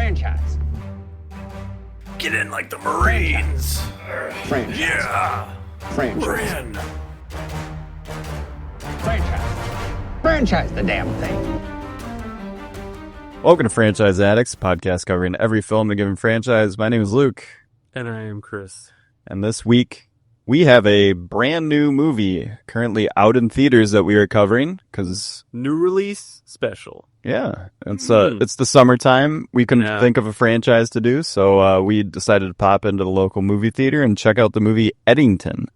Franchise. Get in like the Marines. Franchise. Yeah. Franchise. We're in. Franchise. Franchise the damn thing. Welcome to Franchise Addicts, a podcast covering every film in a given franchise. My name is Luke. And I am Chris. And this week, we have a brand new movie currently out in theaters that we are covering, because... New release special. Yeah, it's the summertime. We couldn't think of a franchise to do, so we decided to pop into the local movie theater and check out the movie Eddington.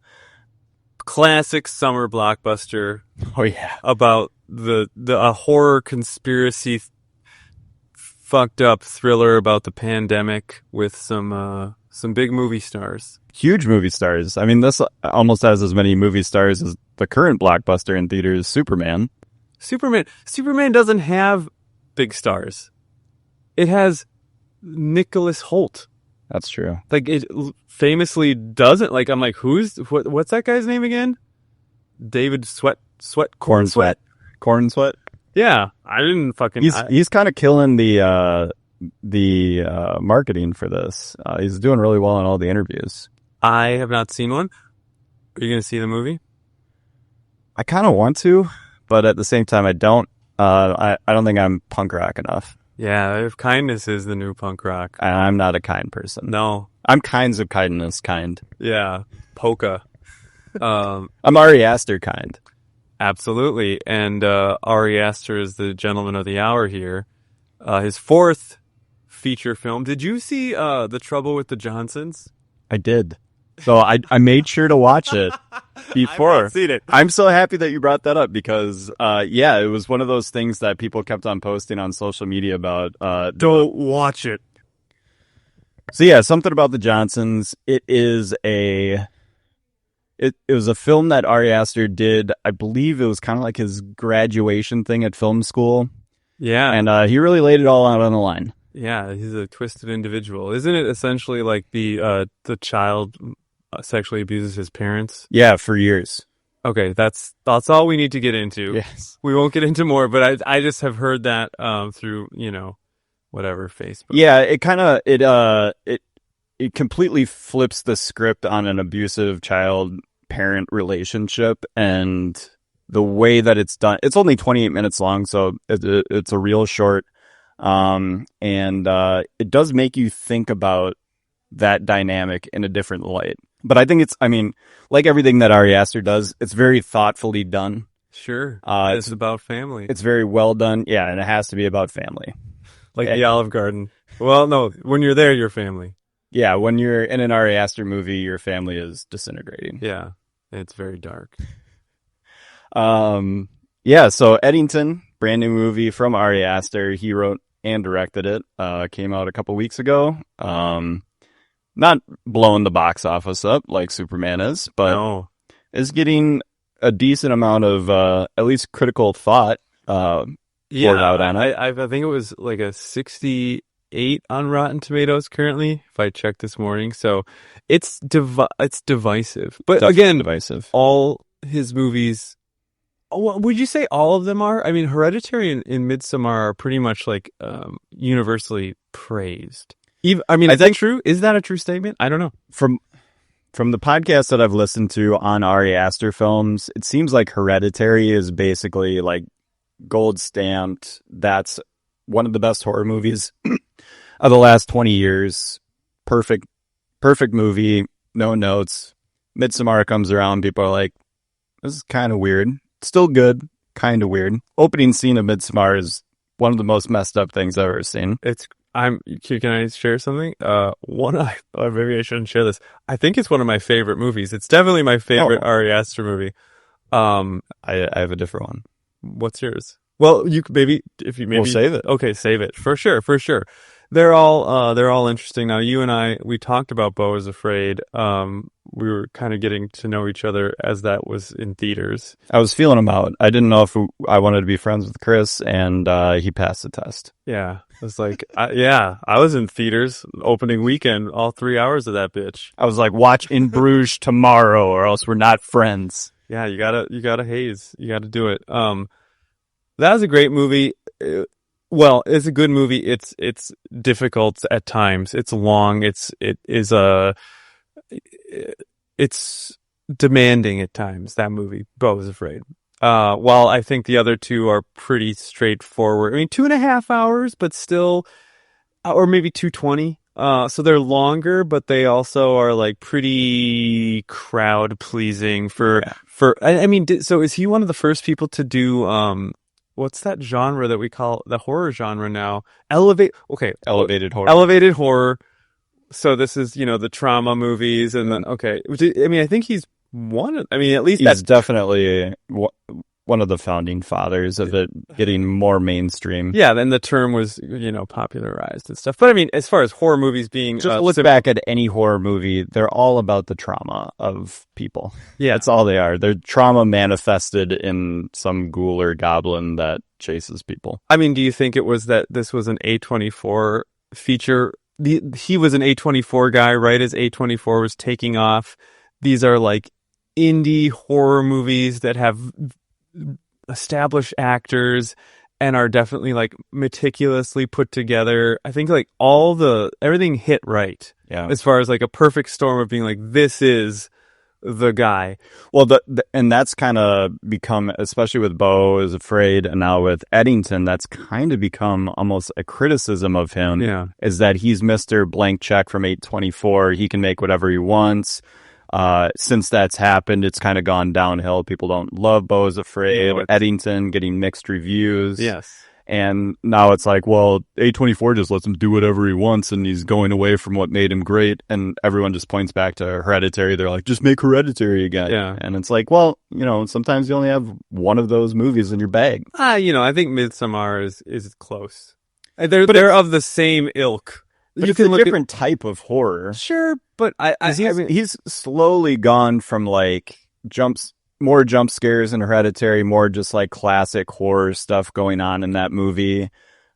Classic summer blockbuster. Oh, yeah. About a horror conspiracy fucked up thriller about the pandemic with some big movie stars. Huge movie stars. I mean, this almost has as many movie stars as the current blockbuster in theaters, Superman. Superman doesn't have big stars. It has Nicholas Hoult. That's true. Like, it famously doesn't. Like, I'm like, what's that guy's name again? David Corn Sweat. Yeah, I didn't fucking... He's kind of killing the marketing for this. He's doing really well in all the interviews. I have not seen one. Are you going to see the movie? I kind of want to, but at the same time, I don't. I don't think I'm punk rock enough. Yeah, if kindness is the new punk rock. I'm not a kind person. No. I'm kinds of kindness kind. Yeah, polka. I'm Ari Aster kind. Absolutely. And Ari Aster is the gentleman of the hour here. His fourth feature film. Did you see The Trouble with the Johnsons? I did. So I made sure to watch it before. I've not seen it. I'm so happy that you brought that up because, it was one of those things that people kept on posting on social media about. Don't watch it. So yeah, something about the Johnsons. It was a film that Ari Aster did. I believe it was kind of like his graduation thing at film school. Yeah. And he really laid it all out on the line. Yeah, he's a twisted individual. Isn't it essentially like the child sexually abuses his parents? Yeah, for years. Okay, that's all we need to get into. Yes. We won't get into more, but I just have heard that through, whatever, Facebook. Yeah, it kind of it completely flips the script on an abusive child-parent relationship, and the way that it's done. It's only 28 minutes long, so it's a real short. And it does make you think about that dynamic in a different light. But I think like everything that Ari Aster does, it's very thoughtfully done. Sure. It's about family. It's very well done. Yeah, and it has to be about family. Like the Olive Garden. Well, no, when you're there, you're family. Yeah, when you're in an Ari Aster movie, your family is disintegrating. Yeah, it's very dark. So Eddington, brand new movie from Ari Aster. He wrote and directed it. Came out a couple weeks ago. Not blowing the box office up like Superman is, but is getting a decent amount of at least critical thought poured out on it. I think it was like a 68 on Rotten Tomatoes currently, if I checked this morning. So it's divisive. But again, divisive. All his movies... Would you say all of them are? I mean, Hereditary and Midsommar are pretty much like universally praised. Is that true? Is that a true statement? I don't know. From the podcast that I've listened to on Ari Aster films, it seems like Hereditary is basically like gold stamped. That's one of the best horror movies of the last 20 years. Perfect movie. No notes. Midsommar comes around. People are like, this is kind of weird. Still good, kind of weird. Opening scene of Midsommar is one of the most messed up things I've ever seen. Can I share something? Maybe I shouldn't share this. I think it's one of my favorite movies. It's definitely my favorite Ari Aster movie. I have a different one. What's yours? Well, we'll save it. Okay, save it for sure. They're all interesting. Now, you and we talked about Beau is Afraid. We were kind of getting to know each other as that was in theaters. I was feeling him out. I didn't know if I wanted to be friends with Chris, and he passed the test. Yeah. I was like, I was in theaters opening weekend, all 3 hours of that bitch. I was like, watch In Bruges tomorrow, or else we're not friends. Yeah, you gotta haze. You gotta do it. That was a great movie. well, it's a good movie. It's difficult at times. It's long. It's demanding at times. That movie, Beau is Afraid. While I think the other two are pretty straightforward. I mean, 2.5 hours, but still, or maybe 2:20. So they're longer, but they also are like pretty crowd pleasing I mean, so is he one of the first people to do, what's that genre that we call the horror genre now? Elevated horror. Elevated horror. So this is, the trauma movies and then, okay. I mean, I think he's at least He's definitely one of the founding fathers of it getting more mainstream. Yeah, then the term was, popularized and stuff. But I mean, as far as horror movies being... Just look back at any horror movie, they're all about the trauma of people. Yeah. That's all they are. They're trauma manifested in some ghoul or goblin that chases people. I mean, do you think it was that this was an A24 feature? He was an A24 guy, right as A24 was taking off. These are like indie horror movies that have established actors and are definitely like meticulously put together. I think like everything hit right. Yeah. As far as like a perfect storm of being like, this is the guy. Well, and that's kind of become, especially with Beau is Afraid and now with Eddington, that's kind of become almost a criticism of him. Yeah. Is that he's Mr. Blank Check from 824. He can make whatever he wants. Since that's happened, it's kind of gone downhill. People don't love Beau is Afraid. Eddington getting mixed reviews. Yes. And now it's like, well, A24 just lets him do whatever he wants and he's going away from what made him great. And everyone just points back to Hereditary. They're like, just make Hereditary again. Yeah. And it's like, well, sometimes you only have one of those movies in your bag. I think Midsommar is close. They're of the same ilk. But it's a different type of horror. Sure, but he's slowly gone from like more jump scares in Hereditary, more just like classic horror stuff going on in that movie.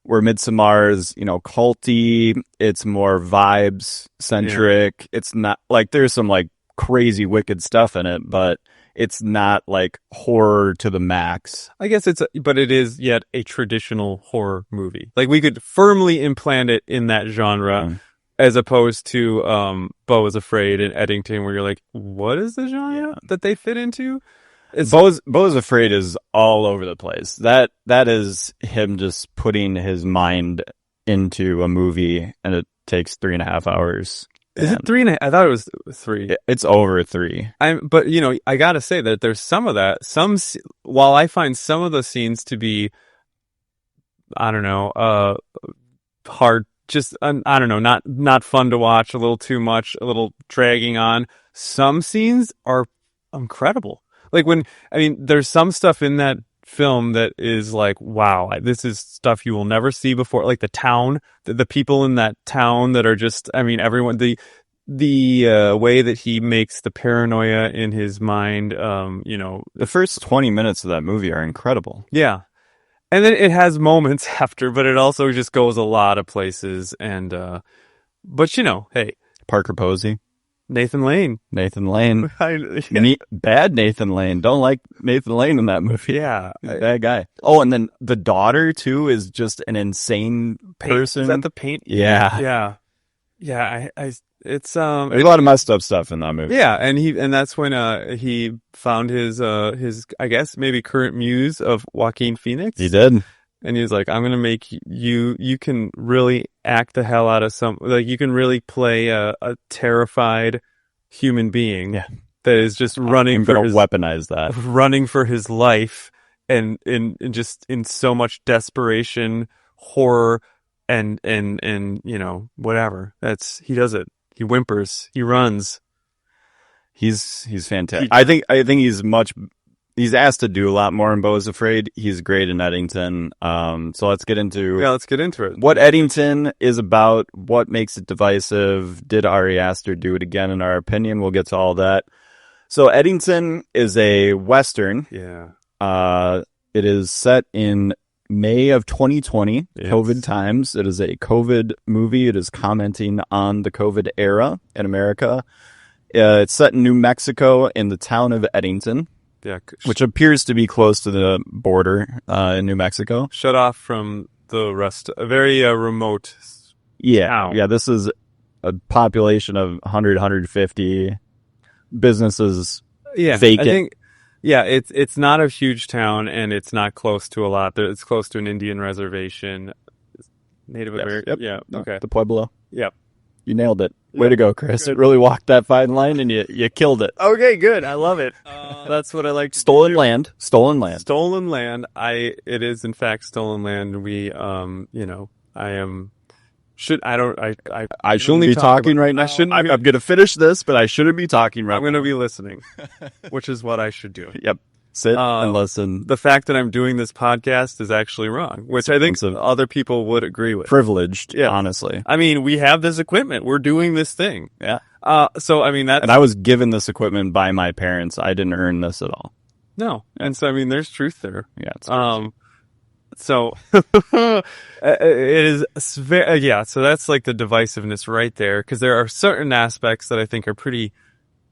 Where Midsommar is, culty. It's more vibes centric. Yeah. It's not like there's some like crazy wicked stuff in it, but it's not like horror to the max. I guess but it is yet a traditional horror movie. Like we could firmly implant it in that genre, as opposed to Beau is Afraid and Eddington, where you're like, what is the genre that they fit into? Beau is Afraid is all over the place. That is him just putting his mind into a movie, and it takes 3.5 hours. Is it 3.5? I thought it was 3. It's over 3. But I gotta say that there's some of that. While I find some of the scenes to be, I don't know, hard, just I don't know, not fun to watch, a little too much, a little dragging on. Some scenes are incredible. Like there's some stuff in that film that is like, wow, this is stuff you will never see before. Like the town, the people in that town that are just, everyone, the way that he makes the paranoia in his mind, the first 20 minutes of that movie are incredible. Yeah. And then it has moments after, but it also just goes a lot of places. And, but hey. Parker Posey. Nathan Lane. Bad Nathan Lane. Don't like Nathan Lane in that movie. Yeah. Bad guy. Oh, and then the daughter, too, is just an insane person. Is that the paint? Yeah. Yeah. Yeah. It's, there's a lot of messed up stuff in that movie. Yeah. And that's when, he found his, I guess, maybe current muse of Joaquin Phoenix. He did. And he was like, I'm going to make you can really act the hell out of you can really play a terrified human being that is just running weaponize that. Running for his life and just in so much desperation, horror and whatever. He does it. He whimpers, he runs. He's fantastic. I think he's asked to do a lot more in Beau is Afraid. He's great in Eddington. So let's get into it. What Eddington is about, what makes it divisive. Did Ari Aster do it again, in our opinion? We'll get to all that. So Eddington is a Western. Yeah. It is set in May of 2020, yes. COVID times. It is a COVID movie. It is commenting on the COVID era in America. It's set in New Mexico in the town of Eddington. Yeah, which appears to be close to the border in New Mexico. Shut off from the rest. A very remote. Yeah, town. yeah. This is a population of 100, 150 businesses. Yeah, vacant. I think. Yeah, it's not a huge town, and it's not close to a lot. It's close to an Indian reservation. Native American. Yep. Yeah. No, Okay. the Pueblo. Yep. You nailed it. Way Yep. to go, Chris. Good. Really walked that fine line, and you killed it. Okay, good. I love it. That's what I like. Stolen land. Stolen land. Stolen land. It is in fact stolen land. We, I am. I shouldn't be talking right now. I shouldn't. I'm going to finish this, but I shouldn't be talking right I'm going to be listening, which is what I should do. Yep. Sit and listen. The fact that I'm doing this podcast is actually wrong, which I think other people would agree with. Privileged, honestly. I mean, we have this equipment. We're doing this thing. Yeah. So, I mean, that's... And I was given this equipment by my parents. I didn't earn this at all. No. And so, I mean, there's truth there. Yeah. It's crazy. So it is very, so that's like the divisiveness right there. Cause there are certain aspects that I think are pretty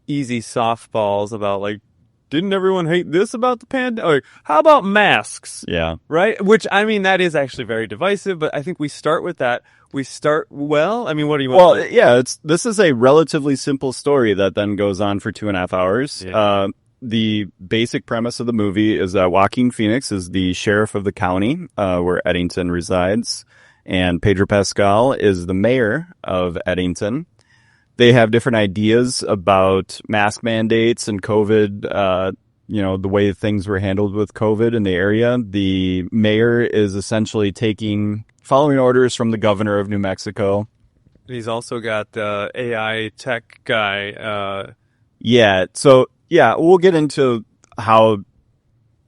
easy softballs about, like, didn't everyone hate this about the pandemic? How about masks? Yeah. Right? Which, I mean, that is actually very divisive, but I think we start with that. We start, I mean, what do you want? Well, yeah, this is a relatively simple story that then goes on for 2.5 hours. Yeah. The basic premise of the movie is that Joaquin Phoenix is the sheriff of the county where Eddington resides, and Pedro Pascal is the mayor of Eddington. They have different ideas about mask mandates and COVID, the way things were handled with COVID in the area. The mayor is essentially following orders from the governor of New Mexico. He's also got the AI tech guy. Yeah, we'll get into how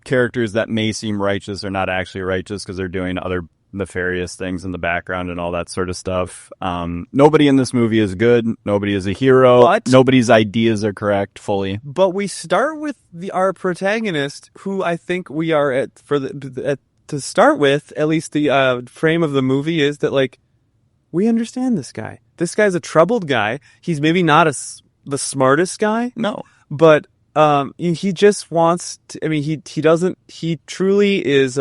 characters that may seem righteous are not actually righteous because they're doing other nefarious things in the background and all that sort of stuff. Nobody in this movie is good. Nobody is a hero. But nobody's ideas are correct fully. But we start with our protagonist, who I think we are to start with. At least the frame of the movie is that, like, we understand this guy. This guy's a troubled guy. He's maybe not the smartest guy. No. But he just wants to, I mean, he truly is,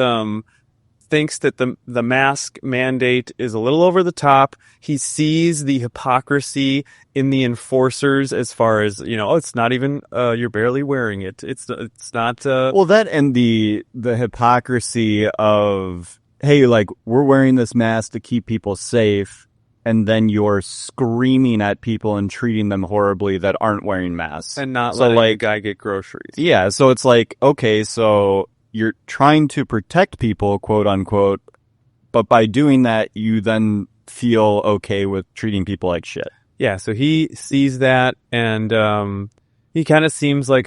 thinks that the mask mandate is a little over the top. He sees the hypocrisy in the enforcers as far as, it's not even, you're barely wearing it. It's not, well, that and the hypocrisy of, hey, like, we're wearing this mask to keep people safe. And then you're screaming at people and treating them horribly that aren't wearing masks. And not letting a guy get groceries. Yeah, so it's like, okay, so you're trying to protect people, quote unquote, but by doing that, you then feel okay with treating people like shit. Yeah, so he sees that, and he kind of seems like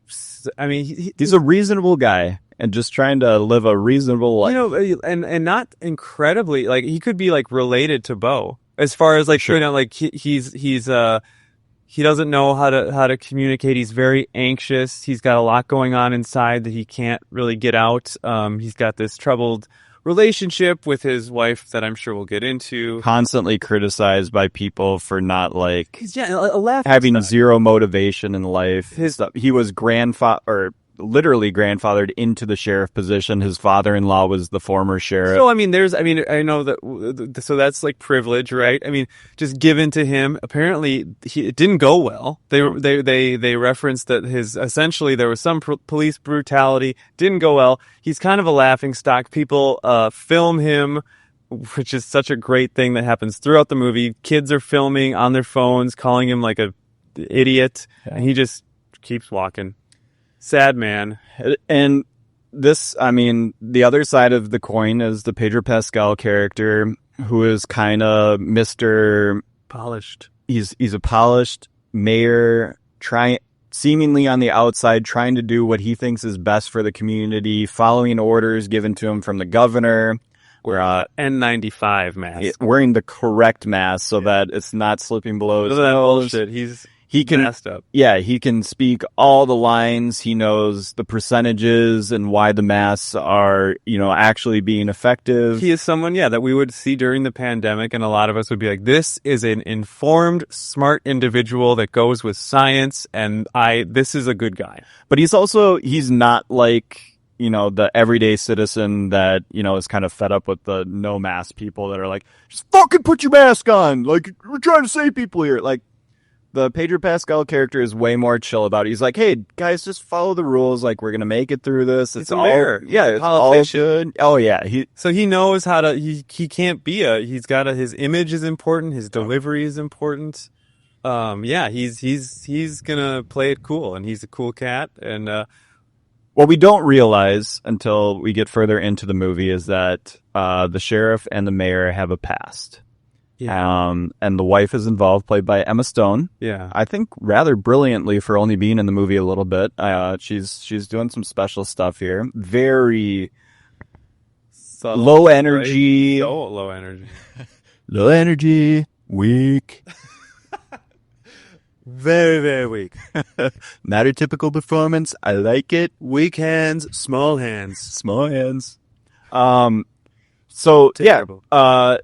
he's a reasonable guy. And just trying to live a reasonable life. And not incredibly, like, he could be, like, related to Bo. As far as, like, sure. Like, he doesn't know how to communicate. He's very anxious. He's got a lot going on inside that he can't really get out. He's got this troubled relationship with his wife that I'm sure we'll get into. Constantly criticized by people for not, like, having zero motivation in life. He was literally grandfathered into the sheriff position. His father-in-law was the former sheriff. So, I know that, so that's like privilege, right? I mean, just given to him. Apparently, it didn't go well. They referenced that essentially there was some police brutality. Didn't go well. He's kind of a laughingstock. People, film him, which is such a great thing that happens throughout the movie. Kids are filming on their phones, calling him like a idiot. Yeah. And he just keeps walking. Sad man. And this, the other side of the coin is the Pedro Pascal character, who is kind of Mr. Polished. He's a polished mayor, seemingly on the outside, trying to do what he thinks is best for the community, following orders given to him from the governor. N95 mask. Wearing the correct mask so that it's not slipping below his nose. Bullshit. He can, messed up. Yeah, he can speak all the lines. He knows the percentages and why the masks are, actually being effective. He is someone, that we would see during the pandemic, and a lot of us would be like, this is an informed, smart individual that goes with science, and this is a good guy. But he's not like the everyday citizen that, is kind of fed up with the no mask people that are like, just fucking put your mask on. Like, we're trying to save people here. Like, the Pedro Pascal character is way more chill about it. He's like, hey, guys, just follow the rules. Like, we're going to make it through this. It's a all, mayor. yeah, it's all good. Oh, yeah. So he knows how to, he can't be he's got his image is important. His delivery is important. He's going to play it cool, and he's a cool cat. And, what we don't realize until we get further into the movie is that, the sheriff and the mayor have a past. yeah. And the wife is involved, played by Emma Stone. Yeah. I think rather brilliantly for only being in the movie a little bit. She's doing some special stuff here. Very Subtle, low energy. Right? So low energy. Low energy. Weak. Very, very weak. Not a typical performance. I like it. Weak hands, small hands. Small hands. So Terrible. yeah.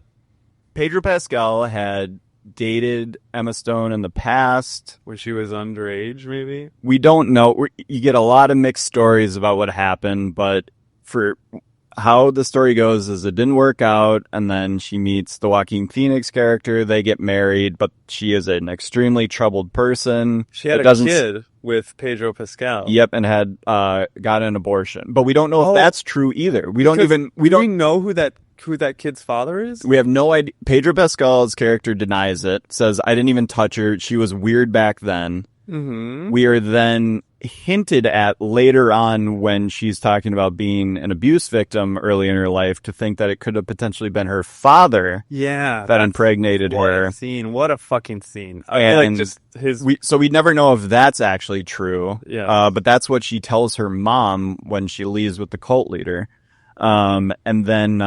Pedro Pascal had dated Emma Stone in the past. When she was underage, maybe? We don't know. You get a lot of mixed stories about what happened, but for how the story goes is it didn't work out, and then she meets the Joaquin Phoenix character. They get married, but she is an extremely troubled person. She had a kid with Pedro Pascal. Yep, and had got an abortion. But we don't know if that's true either. We don't know who that kid's father is? We have no idea. Pedro Pascal's character denies it, says, I didn't even touch her. She was weird back then. Mm-hmm. We are then hinted at later on when she's talking about being an abuse victim early in her life to think that it could have potentially been her father that impregnated her. What a fucking scene. So we never know if that's actually true. Yeah. But that's what she tells her mom when she leaves with the cult leader. And then,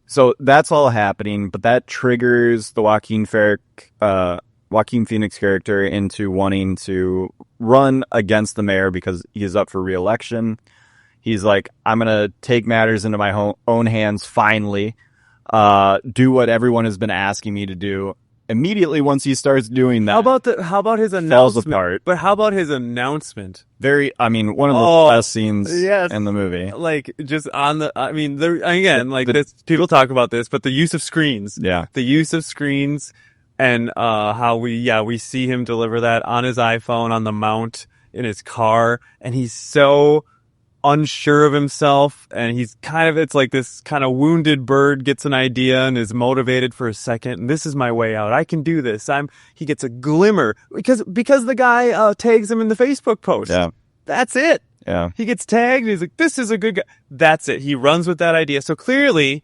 so that's all happening, but that triggers the Joaquin Phoenix character into wanting to run against the mayor because he's up for re-election. He's like, I'm going to take matters into my own hands finally, do what everyone has been asking me to do. Immediately once he starts doing that, how about his announcement? Falls apart. But how about his announcement? One of the best scenes yes. in the movie. Like, just on this, people talk about this, but the use of screens. Yeah. The use of screens and, how we see him deliver that on his iPhone, on the mount, in his car, and he's so unsure of himself, and it's like this kind of wounded bird gets an idea and is motivated for a second, and this is my way out. I can do this. He gets a glimmer because the guy tags him in the Facebook post. Yeah. That's it. Yeah. He gets tagged and he's like, this is a good guy. That's it. He runs with that idea. So clearly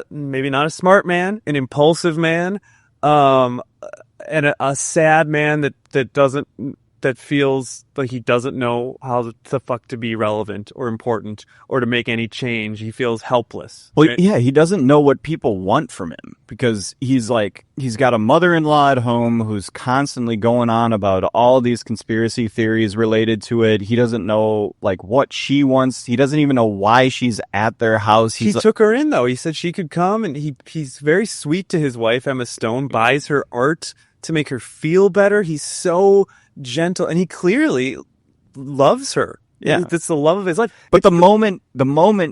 maybe not a smart man, an impulsive man, and a sad man that feels like he doesn't know how the fuck to be relevant or important or to make any change. He feels helpless. Well, right? yeah, he doesn't know what people want from him because he's got a mother-in-law at home who's constantly going on about all these conspiracy theories related to it. He doesn't know what she wants. He doesn't even know why she's at their house. He took her in though. He said she could come, and he's very sweet to his wife, Emma Stone, buys her art to make her feel better. He's so gentle, and he clearly loves her. Yeah, that's the love of his life. But the moment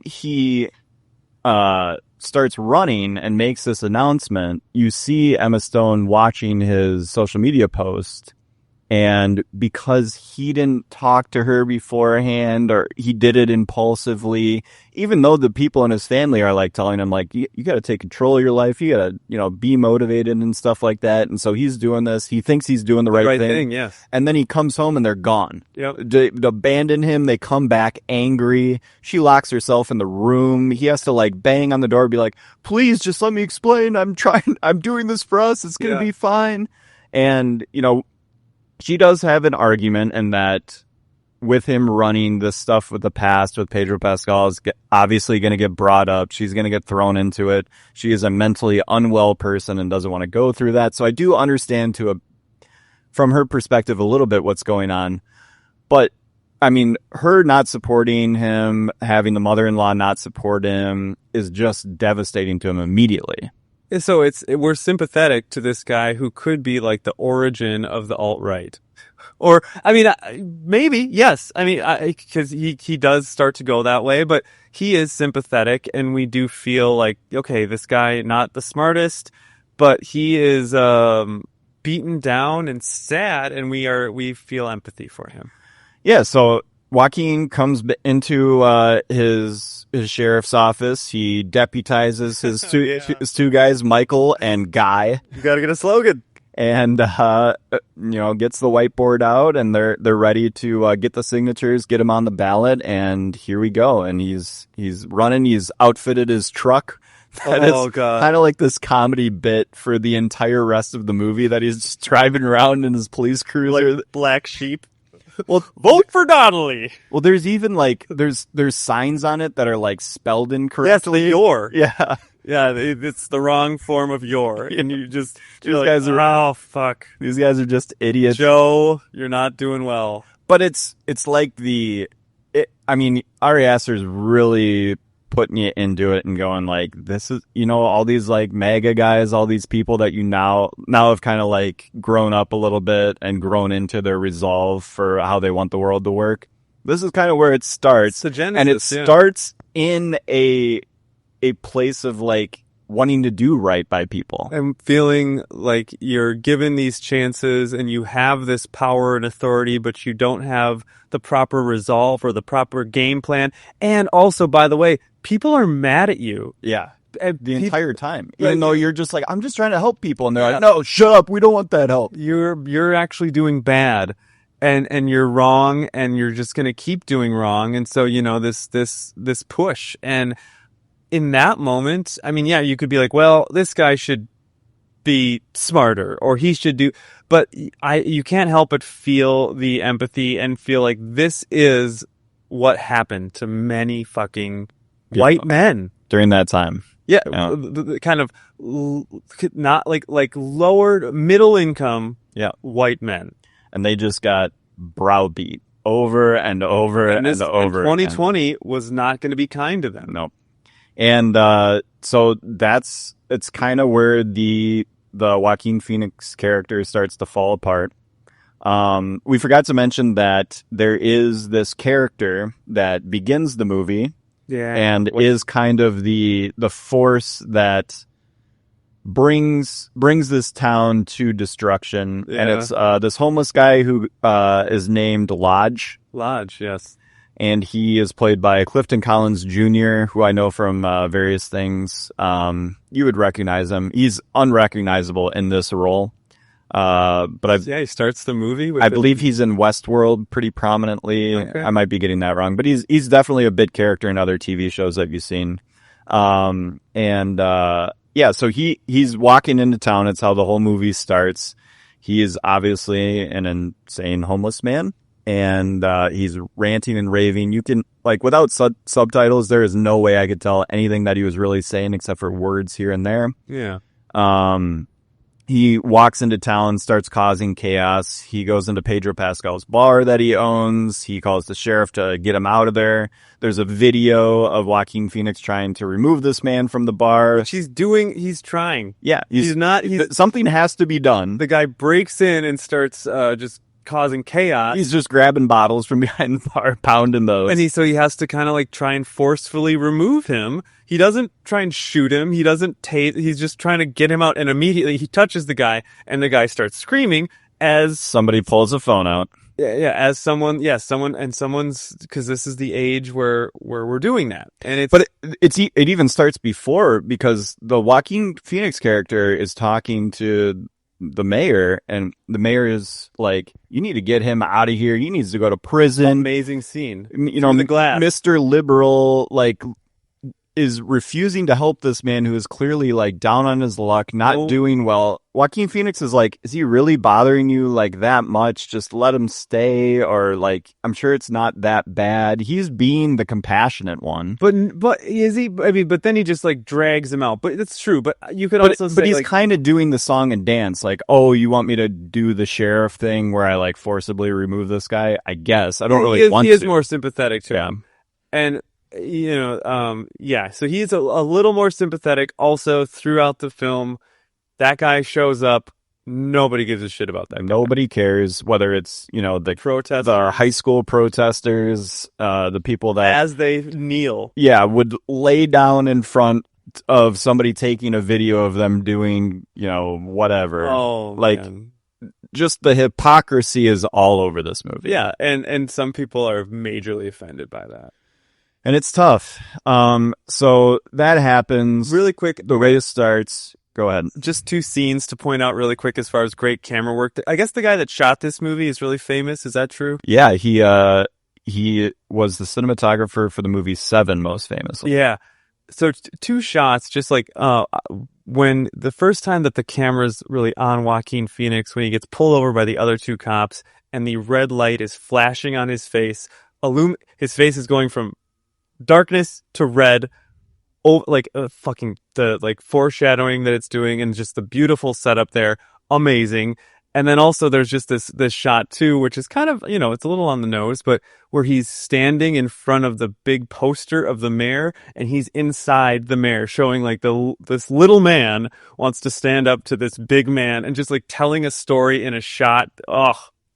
he starts running and makes this announcement, you see Emma Stone watching his social media post, and because he didn't talk to her beforehand, or he did it impulsively, even though the people in his family are telling him you got to take control of your life, you got to be motivated and stuff like that, and so he's doing this. He thinks he's doing the right thing. Yes. And then he comes home and they're gone. Yep. They abandon him. They come back angry. She locks herself in the room. He has to bang on the door and be like, please just let me explain. I'm doing this for us. It's going to be fine. And, she does have an argument in that with him running this stuff with the past with Pedro Pascal is obviously going to get brought up. She's going to get thrown into it. She is a mentally unwell person and doesn't want to go through that. So I do understand from her perspective a little bit what's going on. But her not supporting him, having the mother-in-law not support him is just devastating to him immediately. So we're sympathetic to this guy who could be like the origin of the alt-right. Or, I mean, maybe, yes. I mean, because he does start to go that way, but he is sympathetic, and we do feel like, okay, this guy, not the smartest, but he is beaten down and sad, and we feel empathy for him. Yeah, so Joaquin comes into his sheriff's office. He deputizes his two guys, Michael and Guy. You gotta get a slogan. And gets the whiteboard out, and they're ready to get the signatures, get him on the ballot, and here we go. And he's running. He's outfitted his truck. Oh God! Kind of like this comedy bit for the entire rest of the movie that he's just driving around in his police cruiser, like Black Sheep. Well, vote for Donnelly. Well, there's even like there's signs on it that are like spelled incorrectly. That's your. Yeah. Yeah, it's the wrong form of your, and you're these like, guys are oh fuck, these guys are just idiots. Joe, you're not doing well. But it's like Ari Aster's really putting you into it and going like, this is, all these like MAGA guys, all these people that you now have kind of like grown up a little bit and grown into their resolve for how they want the world to work. This is kind of where it starts, it's the genesis, and it starts in a place of like wanting to do right by people. I'm feeling like you're given these chances and you have this power and authority, but you don't have the proper resolve or the proper game plan. And also, by the way, people are mad at you. Yeah. The entire time. Even though you're just like, I'm just trying to help people. And they're like, no, shut up. We don't want that help. You're actually doing bad. And you're wrong, and you're just going to keep doing wrong. And so, this push. And in that moment, I mean, yeah, you could be like, well, this guy should be smarter, or he should do, but you can't help but feel the empathy and feel like this is what happened to many fucking white men during that time. Yeah. The kind of not like lower middle income white men. And they just got browbeat over and over and over. 2020 was not going to be kind to them. Nope. And so it's kind of where the Joaquin Phoenix character starts to fall apart. We forgot to mention that there is this character that begins the movie, and is kind of the force that brings this town to destruction. And it's this homeless guy who is named Lodge. Lodge, yes. And he is played by Clifton Collins Jr., who I know from various things. You would recognize him. He's unrecognizable in this role. But he starts the movie with I believe he's in Westworld pretty prominently. Okay. I might be getting that wrong, but he's definitely a bit character in other TV shows that you've seen. So he's walking into town. It's how the whole movie starts. He is obviously an insane homeless man. And he's ranting and raving. You can, like, without subtitles, there is no way I could tell anything that he was really saying except for words here and there. Yeah. He walks into town, starts causing chaos. He goes into Pedro Pascal's bar that he owns. He calls the sheriff to get him out of there. There's a video of Joaquin Phoenix trying to remove this man from the bar. He's trying. Yeah. He's something has to be done. The guy breaks in and starts just causing chaos. He's just grabbing bottles from behind the bar, pounding those. And he has to kind of like try and forcefully remove him. He doesn't try and shoot him. He doesn't he's just trying to get him out, and immediately he touches the guy, and the guy starts screaming as somebody pulls a phone out. As someone's, because this is the age where we're doing that. And it even starts before, because the Joaquin Phoenix character is talking to the mayor, and the mayor is like, you need to get him out of here. He needs to go to prison. Amazing scene. The glass. Mr. Liberal, like, is refusing to help this man who is clearly like down on his luck, not doing well. Joaquin Phoenix is like, is he really bothering you like that much? Just let him stay, or like, I'm sure it's not that bad. He's being the compassionate one. But is he? I mean, but then he just like drags him out. But it's true. But you could also say, but he's kind of doing the song and dance, like, oh, you want me to do the sheriff thing where I like forcibly remove this guy? I guess I don't really want to. He is more sympathetic to him, and yeah. So he's a little more sympathetic. Also, throughout the film, that guy shows up. Nobody gives a shit about that guy. Nobody cares whether it's, the Protesters. the high school protesters, the people that, As they kneel. yeah, would lay down in front of somebody taking a video of them doing, whatever. Oh, like, man. Just the hypocrisy is all over this movie. Yeah, and some people are majorly offended by that. And it's tough. So that happens. Really quick, The way it starts, go ahead. just 2 scenes to point out really quick as far as great camera work. I guess the guy that shot this movie is really famous. Is that true? Yeah, he was the cinematographer for the movie Seven, most famously. Yeah. So 2 shots, just like when the first time that the camera's really on Joaquin Phoenix, when he gets pulled over by the other 2 cops and the red light is flashing on his face, his face is going from darkness to red. Oh, like the foreshadowing that it's doing, and just the beautiful setup there, amazing. And then also there's just this shot too, which is kind of, it's a little on the nose, but where he's standing in front of the big poster of the mayor, and he's inside the mayor, showing like this little man wants to stand up to this big man, and just like telling a story in a shot. Oh,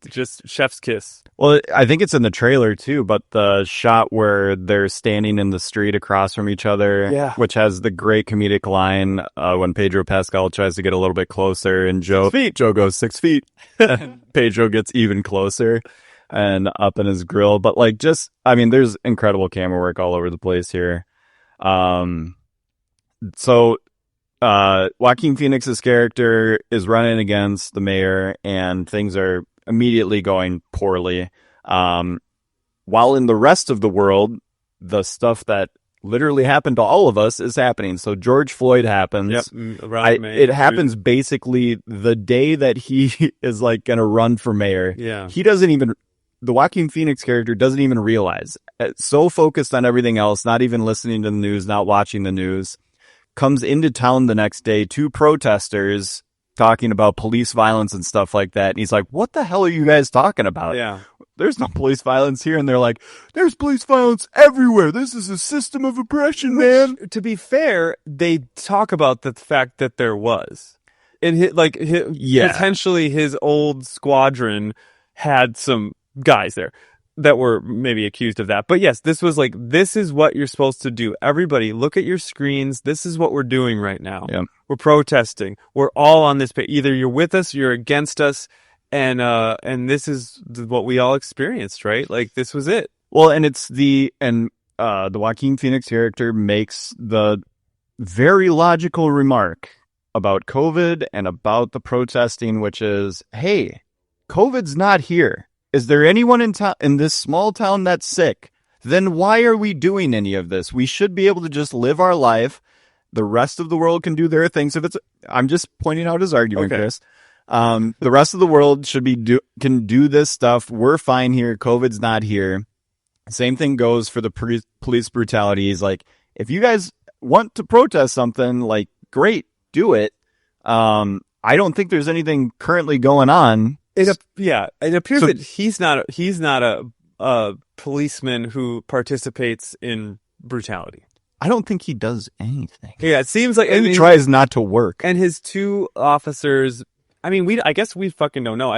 just chef's kiss. Well, I think it's in the trailer too, but the shot where they're standing in the street across from each other, Yeah. which has the great comedic line when Pedro Pascal tries to get a little bit closer, and Joe goes 6 feet. Pedro gets even closer and up in his grill. But there's incredible camera work all over the place here. So Joaquin Phoenix's character is running against the mayor, and things are immediately going poorly. While in the rest of the world, the stuff that literally happened to all of us is happening. So George Floyd happens. Yep, around May. It happens basically the day that he is like going to run for mayor. Yeah. The Joaquin Phoenix character doesn't even realize. So focused on everything else, not even listening to the news, not watching the news. Comes into town the next day, 2 protesters talking about police violence and stuff like that. And he's like, what the hell are you guys talking about? Yeah. There's no police violence here. And they're like, there's police violence everywhere. This is a system of oppression, man. To be fair, they talk about the fact that there was. And potentially his old squadron had some guys there that were maybe accused of that. But yes, this is what you're supposed to do. Everybody, look at your screens. This is what we're doing right now. Yeah. We're protesting. We're all on this page. Either you're with us, you're against us, and this is what we all experienced, right? Like, this was it. Well, and the Joaquin Phoenix character makes the very logical remark about COVID and about the protesting, which is, hey, COVID's not here. Is there anyone in this small town that's sick? Then why are we doing any of this? We should be able to just live our life. The rest of the world can do their things. I'm just pointing out his argument, okay. Chris. The rest of the world can do this stuff. We're fine here. COVID's not here. Same thing goes for the police brutality. He's like, if you guys want to protest something, like, great, do it. I don't think there's anything currently going on. It appears that he's not a policeman who participates in brutality. I don't think he does anything. Yeah, it seems like He tries not to work. And his 2 officers, I guess we fucking don't know.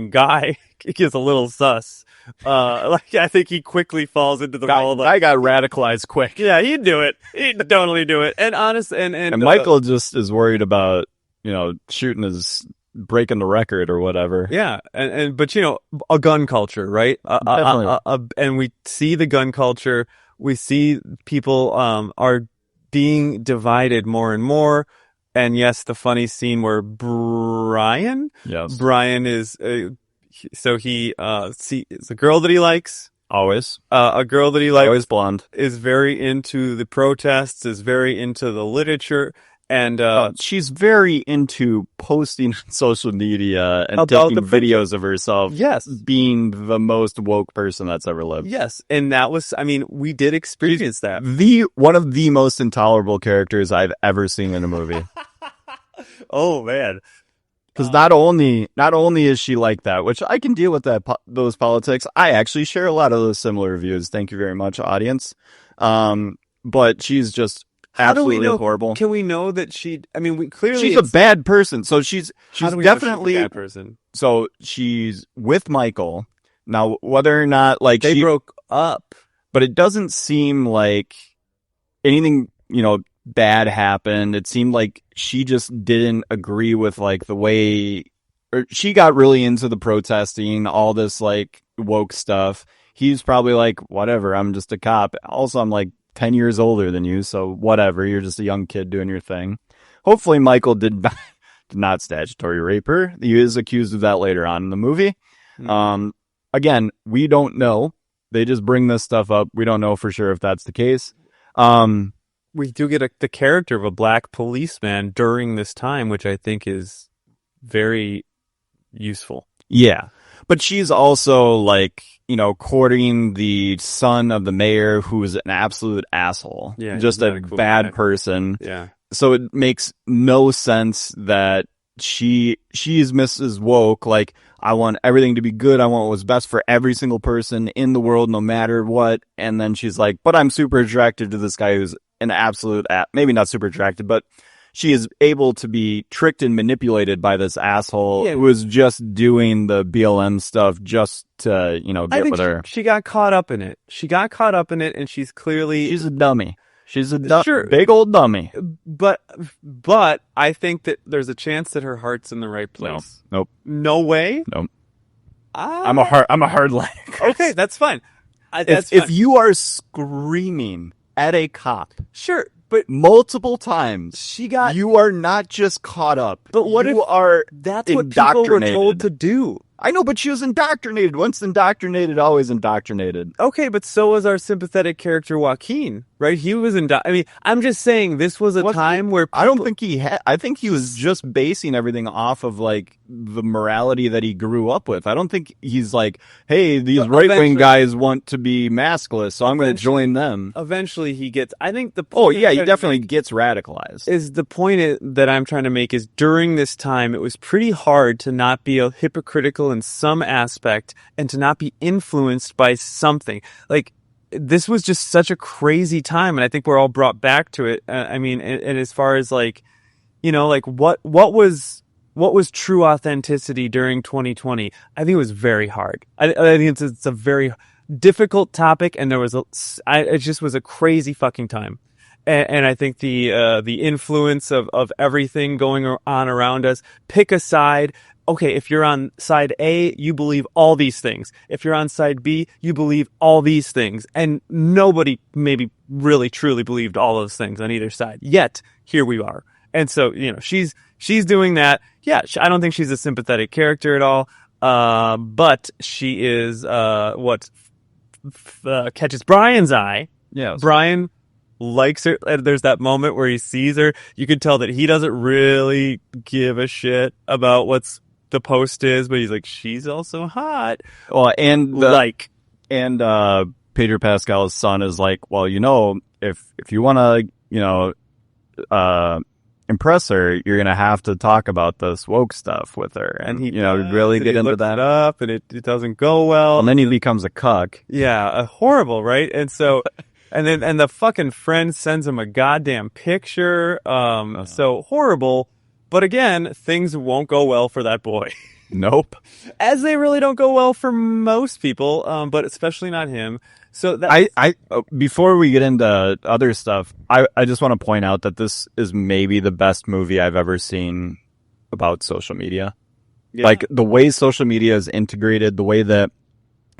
Guy is a little sus. I think he quickly falls into the role. Guy got radicalized quick. Yeah, he'd do it. He'd totally do it. And And Michael just is worried about, breaking the record or whatever. Yeah, but a gun culture, right? Definitely. And we see the gun culture. We see people are being divided more and more. And yes, the funny scene where Brian is see it's a girl that he likes. Always. A girl that he likes, always blonde, is very into the protests, is very into the literature. And she's very into posting on social media and taking videos of herself. Yes, being the most woke person that's ever lived. Yes, and that was, we did experience that. One of the most intolerable characters I've ever seen in a movie. Oh man, because not only is she like that, which I can deal with those politics. I actually share a lot of those similar views. Thank you very much, audience. But she's just How do we absolutely know? horrible. Can we know that she? I mean, we clearly She's a bad person. So she's how do we know she's a definitely bad person. So she's with Michael now. Whether or not like They she broke up, but it doesn't seem like anything, bad happened. It seemed like she just didn't agree with like the way, or she got really into the protesting, all this like woke stuff. He's probably like, whatever, I'm just a cop. Also, I'm like 10 years older than you, so whatever, you're just a young kid doing your thing. Hopefully Michael did not statutory rape her. He is accused of that later on in the movie. Again, we don't know. They just bring this stuff up. We don't know for sure if that's the case. we do get the character of a black policeman during this time, which I think is very useful. Yeah. But she's also like, courting the son of the mayor who is an absolute asshole. Yeah, just he's not a a cool bad guy. person. Yeah. So it makes no sense that she's Mrs. Woke. Like, I want everything to be good. I want what's best for every single person in the world, no matter what. And then she's like, but I'm super attracted to this guy who's an absolute, maybe not super attracted, but she is able to be tricked and manipulated by this asshole who is just doing the BLM stuff just to, get with her. She got caught up in it. She got caught up in it, and she's clearly... She's a dummy. She's a Sure. big old dummy. But I think that there's a chance that her heart's in the right place. Nope. No way? Nope. I'm a hard leg. Okay, that's fine. If you are screaming at a cop, sure, but multiple times, you are not just caught up. But what you if are that's what people were told to do? I know, but she was indoctrinated. Once indoctrinated, always indoctrinated. Okay, but so was our sympathetic character Joaquin, right? He was I'm just saying this was a time where I don't think he had. I think he was just basing everything off of like the morality that he grew up with. I don't think he's like, hey, these right-wing guys want to be maskless, so I'm going to join them. Eventually, he gets. I think the point he definitely gets radicalized. Is the point that I'm trying to make is during this time, it was pretty hard to not be a hypocritical in some aspect and to not be influenced by something. Like, this was just such a crazy time, and I think we're all brought back to it. And as far as like, like what was true authenticity during 2020? I think it was very hard. I think it's a very difficult topic, and it just was a crazy fucking time. And I think the influence of everything going on around us. Pick a side. Okay, if you're on side A, you believe all these things. If you're on side B, you believe all these things. And nobody maybe really truly believed all those things on either side. Yet, here we are. And so, she's doing that. Yeah, I don't think she's a sympathetic character at all. But she is catches Brian's eye. Yeah. Brian likes her. There's that moment where he sees her. You can tell that he doesn't really give a shit about what's the post is, but he's like, she's also hot. Well, and Pedro Pascal's son is like, well, if you want to, impress her, you're gonna have to talk about this woke stuff with her, and he really get into that up, and it doesn't go well, and then he becomes a cuck. Yeah, horrible, right? And so. And the fucking friend sends him a goddamn picture. So horrible. But again, things won't go well for that boy. Nope. As they really don't go well for most people, but especially not him. So before we get into other stuff, I just want to point out that this is maybe the best movie I've ever seen about social media. Yeah. Like the way social media is integrated, the way that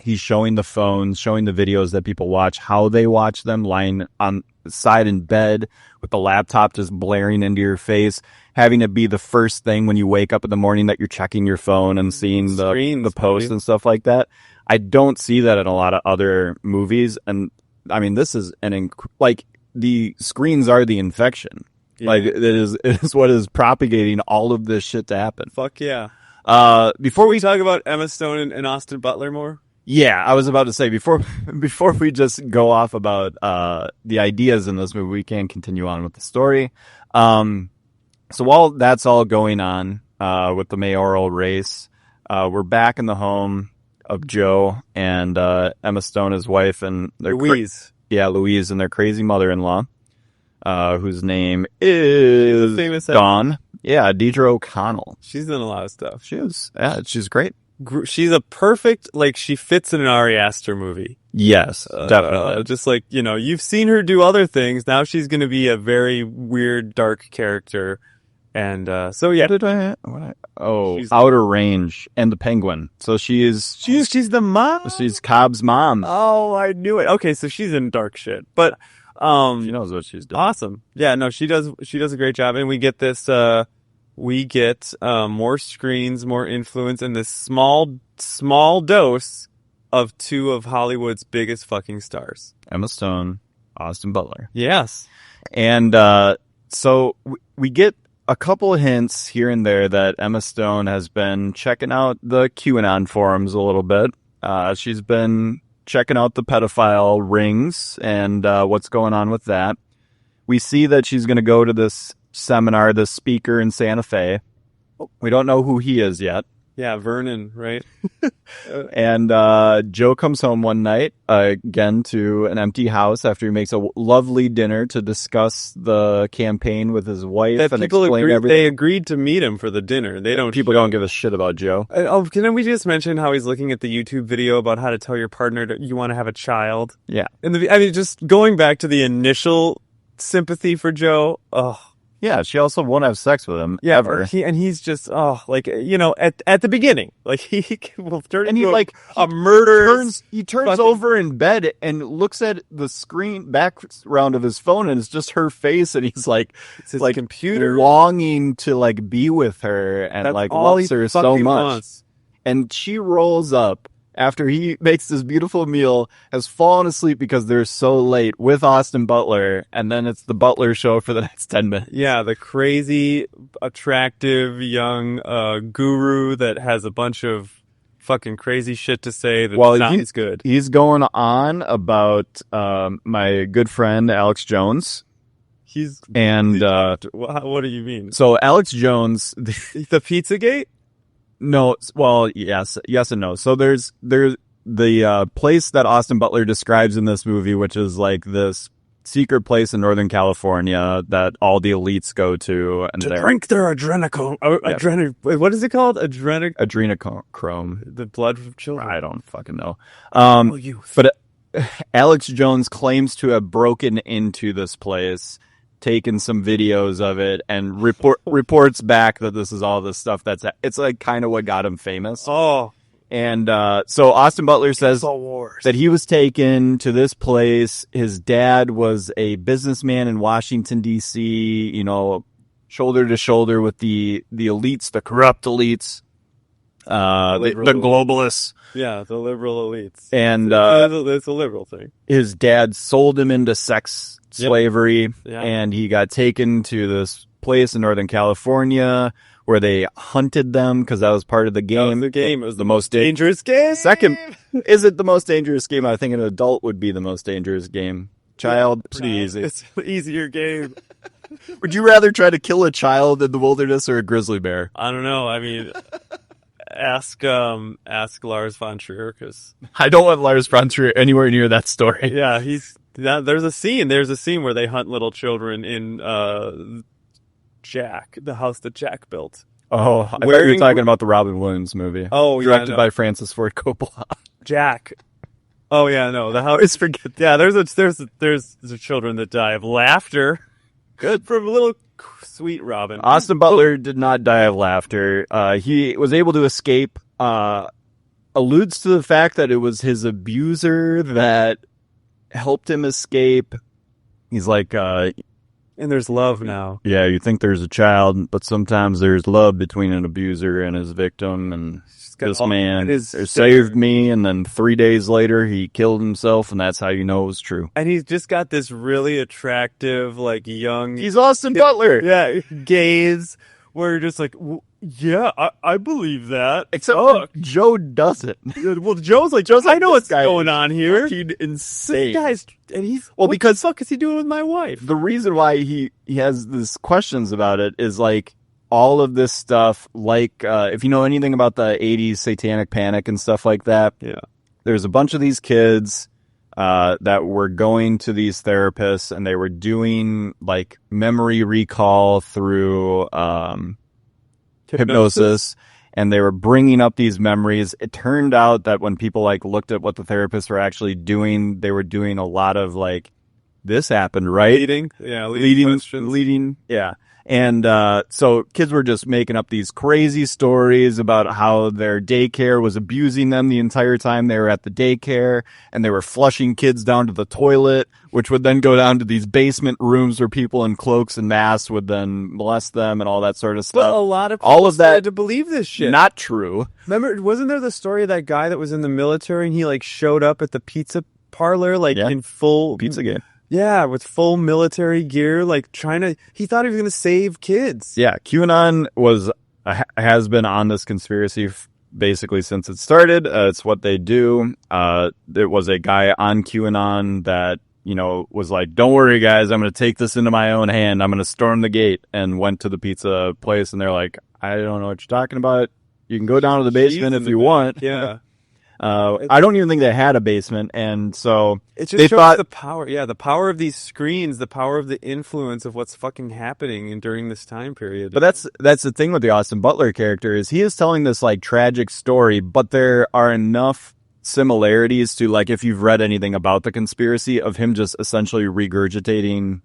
he's showing the phones, showing the videos that people watch, how they watch them, lying on the side in bed with the laptop just blaring into your face, having it be the first thing when you wake up in the morning that you're checking your phone and seeing the posts and stuff like that. I don't see that in a lot of other movies. And I mean, this is like the screens are the infection. Yeah. Like it is what is propagating all of this shit to happen. Fuck yeah. Before we talk about Emma Stone and Austin Butler more. Yeah, I was about to say before we just go off about the ideas in this movie, we can continue on with the story. So while that's all going on with the mayoral race, we're back in the home of Joe and Emma Stone, his wife, and Louise. Yeah, Louise and their crazy mother-in-law, whose name is famous Dawn. Yeah, Deidre O'Connell. She's in a lot of stuff. She's great. She's a perfect, like, she fits in an Ari Aster movie. Yes, definitely. Just like, you've seen her do other things. Now she's going to be a very weird, dark character. And, so yeah. She's Outer Range and the Penguin. So she's the mom? She's Cobb's mom. Oh, I knew it. Okay, so she's in dark shit. But, she knows what she's doing. Awesome. Yeah, no, she does a great job. And we get this, more screens, more influence, and this small dose of two of Hollywood's biggest fucking stars. Emma Stone, Austin Butler. Yes. And so we get a couple of hints here and there that Emma Stone has been checking out the QAnon forums a little bit. She's been checking out the pedophile rings and what's going on with that. We see that she's going to go to this seminar, this speaker in Santa Fe. We don't know who he is yet. Yeah, Vernon, right? And Joe comes home one night, again, to an empty house after he makes a lovely dinner to discuss the campaign with his wife and explain everything. They agreed to meet him for the dinner. People don't give a shit about Joe. Can we just mention how he's looking at the YouTube video about how to tell your partner you want to have a child? Yeah. Just going back to the initial sympathy for Joe. Oh. Yeah, she also won't have sex with him ever. He's just at the beginning, like he will turn into a murderer. He turns over in bed and looks at the screen background of his phone, and it's just her face, and he's like, it's his computer, longing to like be with her and That's loves her so much. Wants. And she rolls up after he makes this beautiful meal, has fallen asleep because they're so late with Austin Butler, and then it's the Butler show for the next 10 minutes. Yeah, the crazy, attractive, young guru that has a bunch of fucking crazy shit to say that sounds good. He's going on about my good friend Alex Jones. What do you mean? So Alex Jones... the Pizzagate? No, well, yes and no. So there's the place that Austin Butler describes in this movie, which is like this secret place in Northern California that all the elites go to and drink their adrenochrome. What is it called? Adrenochrome. The blood from children. I don't fucking know. But Alex Jones claims to have broken into this place, taken some videos of it, and reports back that this is all this stuff it's like kind of what got him famous. Oh. And so Austin Butler says that he was taken to this place. His dad was a businessman in Washington, D.C., shoulder to shoulder with the elites, the corrupt elites, the globalists. Yeah, the liberal elites. And it's a liberal thing. His dad sold him into sex slavery, and he got taken to this place in Northern California where they hunted them because that was part of the game. It was the most dangerous game. Second, is it the most dangerous game? I think an adult would be the most dangerous game. Child, pretty easy. It's an easier game. Would you rather try to kill a child in the wilderness or a grizzly bear? I don't know. I mean, ask Lars von Trier, because I don't want Lars von Trier anywhere near that story. Yeah, there's a scene where they hunt little children in Jack, the house that Jack built. Oh, I thought you were talking about the Robin Williams movie. Oh, directed by Francis Ford Coppola. Jack. Oh yeah, no, the house. Yeah, there's the children that die of laughter. Good from a little sweet Robin. Austin Butler did not die of laughter. He was able to escape. Alludes to the fact that it was his abuser that helped him escape. He's like, and there's love now. Yeah, you think there's a child, but sometimes there's love between an abuser and his victim. And this man saved me, and then 3 days later he killed himself, and that's how you know it was true. And he's just got this really attractive, like, young... He's Austin Butler! Yeah, gaze, where you're just like, yeah, I believe that. Except Joe doesn't. Well, Joe's like, I know what's going on here. Fucking insane. This guy's... And he's... Well, because... What the fuck is he doing with my wife? The reason why he has these questions about it is, like, all of this stuff, like, if you know anything about the 80s satanic panic and stuff like that, yeah, there's a bunch of these kids that were going to these therapists, and they were doing like memory recall through hypnosis, and they were bringing up these memories. It turned out that when people like looked at what the therapists were actually doing, they were doing a lot of like, this happened, right? Leading questions. Yeah. And so kids were just making up these crazy stories about how their daycare was abusing them the entire time they were at the daycare, and they were flushing kids down to the toilet, which would then go down to these basement rooms where people in cloaks and masks would then molest them and all that sort of stuff. But a lot of people all of that started to believe this shit. Not true. Remember, wasn't there the story of that guy that was in the military and he like showed up at the pizza parlor in full Pizza game. Yeah, with full military gear, like he thought he was going to save kids. Yeah, QAnon has been on this conspiracy basically since it started. It's what they do. There was a guy on QAnon that, was like, don't worry, guys, I'm going to take this into my own hand. I'm going to storm the gate, and went to the pizza place, and they're like, I don't know what you're talking about. You can go down to the basement if you want. Yeah. I don't even think they had a basement, and so it just shows the power. Yeah, the power of these screens, the power of the influence of what's fucking happening during this time period. But that's the thing with the Austin Butler character, is he is telling this like tragic story, but there are enough similarities to, like, if you've read anything about the conspiracy, of him just essentially regurgitating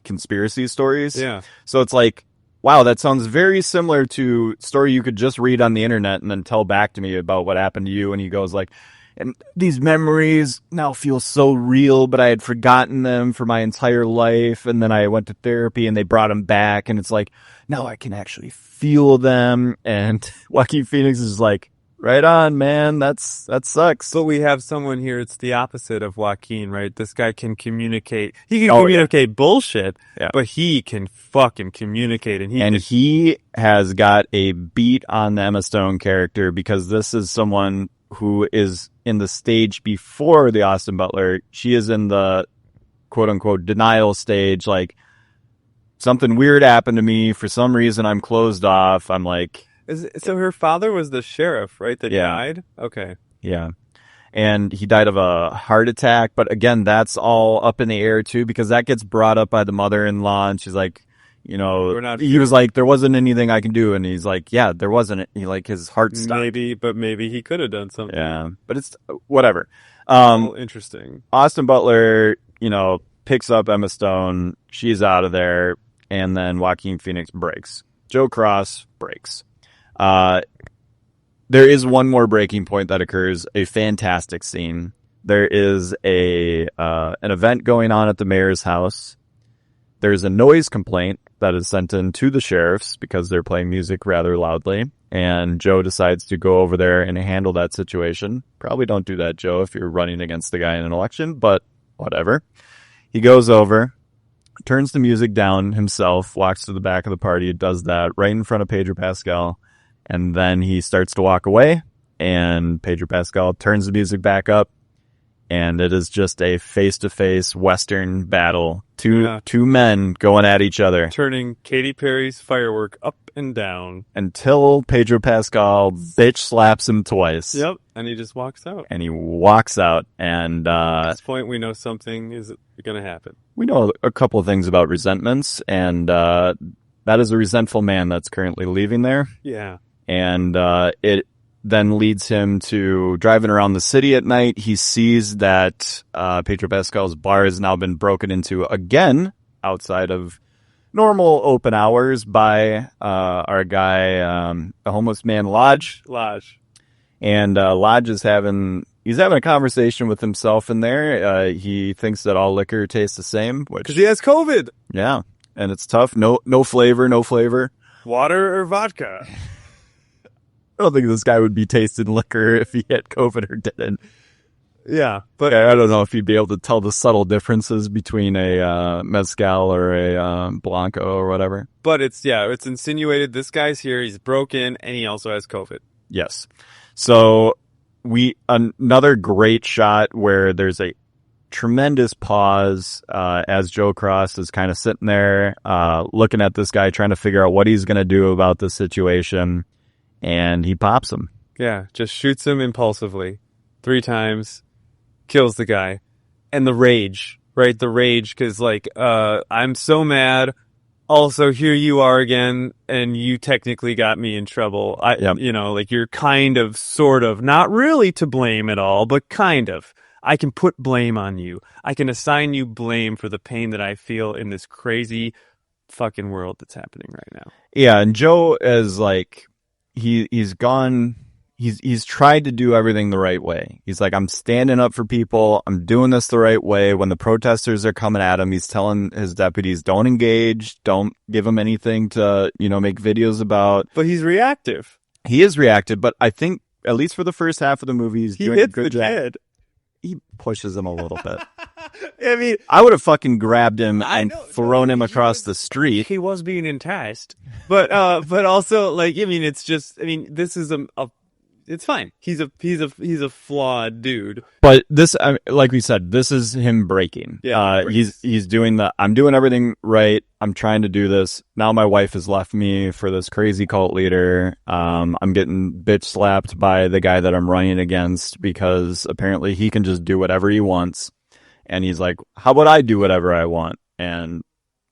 conspiracy stories. Yeah. So it's like, wow, that sounds very similar to a story you could just read on the internet and then tell back to me about what happened to you. And he goes like, and these memories now feel so real, but I had forgotten them for my entire life. And then I went to therapy and they brought them back. And it's like, now I can actually feel them. And Joaquin Phoenix is like, right on, man. That sucks. But we have someone here, it's the opposite of Joaquin, right? This guy can communicate. He can communicate bullshit, but he can fucking communicate. And he has got a beat on the Emma Stone character, because this is someone who is in the stage before the Austin Butler. She is in the quote unquote denial stage. Like, something weird happened to me. For some reason, I'm closed off. I'm like... So her father was the sheriff, right? That died? Okay. Yeah. And he died of a heart attack. But again, that's all up in the air too, because that gets brought up by the mother-in-law, and she's like, he was like, there wasn't anything I can do. And he's like, yeah, there wasn't. He, like, his heart stopped. Maybe he could have done something. Yeah. But it's whatever. Interesting. Austin Butler, picks up Emma Stone. She's out of there. And then Joaquin Phoenix breaks. Joe Cross breaks. There is one more breaking point that occurs, a fantastic scene. There is an event going on at the mayor's house. There's a noise complaint that is sent in to the sheriffs because they're playing music rather loudly. And Joe decides to go over there and handle that situation. Probably don't do that, Joe, if you're running against the guy in an election, but whatever. He goes over, turns the music down himself, walks to the back of the party, does that right in front of Pedro Pascal. And then he starts to walk away, and Pedro Pascal turns the music back up, and it is just a face-to-face Western battle. Two men going at each other. Turning Katy Perry's Firework up and down. Until Pedro Pascal bitch slaps him twice. Yep, and he just walks out. And at this point, we know something is going to happen. We know a couple of things about resentments, and that is a resentful man that's currently leaving there. Yeah. And it then leads him to driving around the city at night. He sees that Pedro Pascal's bar has now been broken into again outside of normal open hours by our guy, the homeless man Lodge. And Lodge is having a conversation with himself in there. He thinks that all liquor tastes the same, because he has COVID. Yeah, and it's tough. No flavor. Water or vodka. I don't think this guy would be tasting liquor if he had COVID or didn't. Yeah, but I don't know if he'd be able to tell the subtle differences between a mezcal or a blanco or whatever. But it's insinuated this guy's here, he's broken, and he also has COVID. Yes. So another great shot where there's a tremendous pause as Joe Cross is kind of sitting there looking at this guy, trying to figure out what he's going to do about the situation. And he pops him. Yeah, just shoots him impulsively 3 times, kills the guy. and the rage, right? The rage, because like I'm so mad. Also, here you are again, and you technically got me in trouble. You know, like you're kind of, sort of, not really to blame at all, but kind of. I can put blame on you. I can assign you blame for the pain that I feel in this crazy fucking world that's happening right now. Yeah, and Joe is like, he's gone. He's tried to do everything the right way. He's like, I'm standing up for people. I'm doing this the right way. When the protesters are coming at him, he's telling his deputies, don't engage, don't give them anything to, make videos about. But he's reactive. He is reactive, but I think, at least for the first half of the movie, he's doing a good job. Kid. He pushes him a little bit. I mean, I would have fucking grabbed him and thrown him across the street. He was being enticed. But also, like, I mean, it's just, I mean, this is it's fine. He's a flawed dude. But this, like we said, this is him breaking. Yeah, he's doing I'm doing everything right. I'm trying to do this. Now my wife has left me for this crazy cult leader. I'm getting bitch slapped by the guy that I'm running against because apparently he can just do whatever he wants. And he's like, how about I do whatever I want? And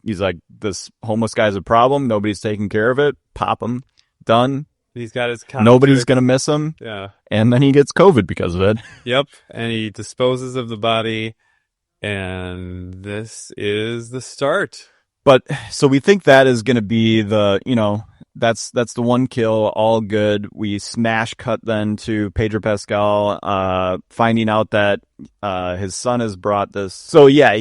he's like, this homeless guy's a problem. Nobody's taking care of it. Pop him. Done. He's got his Nobody's going to miss him. Yeah. And then he gets COVID because of it. Yep. And he disposes of the body. And this is the start. But so we think that is going to be that's the one kill, all good. We smash cut then to Pedro Pascal, finding out that, his son has brought this. So yeah,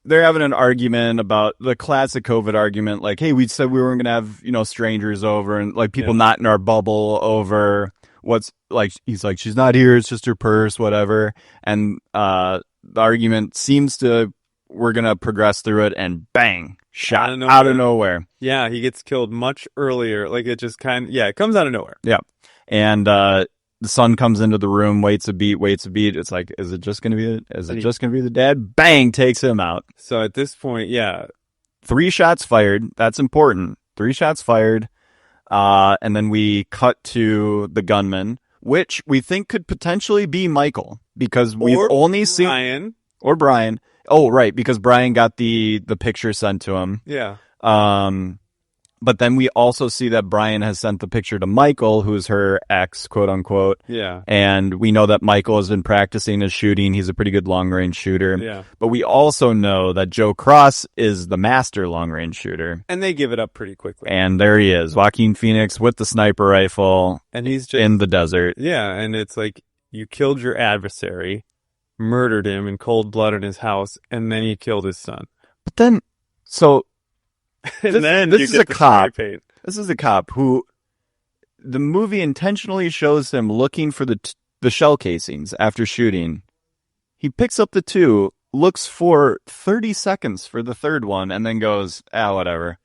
they're having an argument about the classic COVID argument. Like, hey, we said we weren't going to have, strangers over and like people not in our bubble over what's like, he's like, she's not here. It's just her purse, whatever. And, the argument seems to, we're going to progress through it and bang. Shot out of nowhere. Yeah, he gets killed much earlier. Like it just it comes out of nowhere. Yeah. And the son comes into the room, waits a beat. It's like, is it just gonna be the dad? Bang, takes him out. So at this point, 3 shots fired. That's important. 3 shots fired. And then we cut to the gunman, which we think could potentially be Michael because we've only seen Brian. Oh, right, because Brian got the picture sent to him. Yeah. But then we also see that Brian has sent the picture to Michael, who's her ex, quote unquote. Yeah. And we know that Michael has been practicing his shooting. He's a pretty good long-range shooter. Yeah. But we also know that Joe Cross is the master long-range shooter. And they give it up pretty quickly. And there he is, Joaquin Phoenix with the sniper rifle. And he's just in the desert. Yeah, and it's like, you killed your adversary, murdered him in cold blood in his house, and then he killed his son. But then, so this is a cop. This is a cop who the movie intentionally shows him looking for the shell casings after shooting. He picks up the 2, looks for 30 seconds for the third one, and then goes, whatever.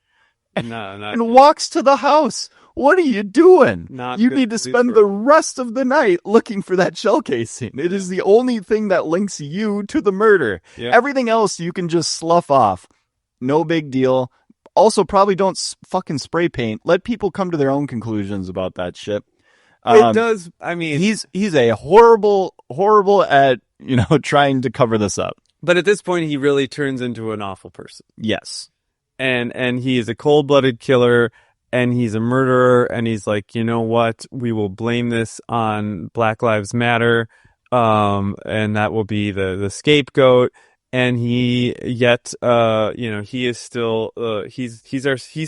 And walks to the house. What are you doing? You need to spend the rest of the night looking for that shell casing. It is the only thing that links you to the murder. Yeah. Everything else you can just slough off. No big deal. Also, probably don't fucking spray paint. Let people come to their own conclusions about that shit. It does. I mean, he's a horrible at, trying to cover this up. But at this point, he really turns into an awful person. Yes. And he is a cold-blooded killer. And he's a murderer, and he's like, you know what? We will blame this on Black Lives Matter, and that will be the scapegoat. And he is still, he's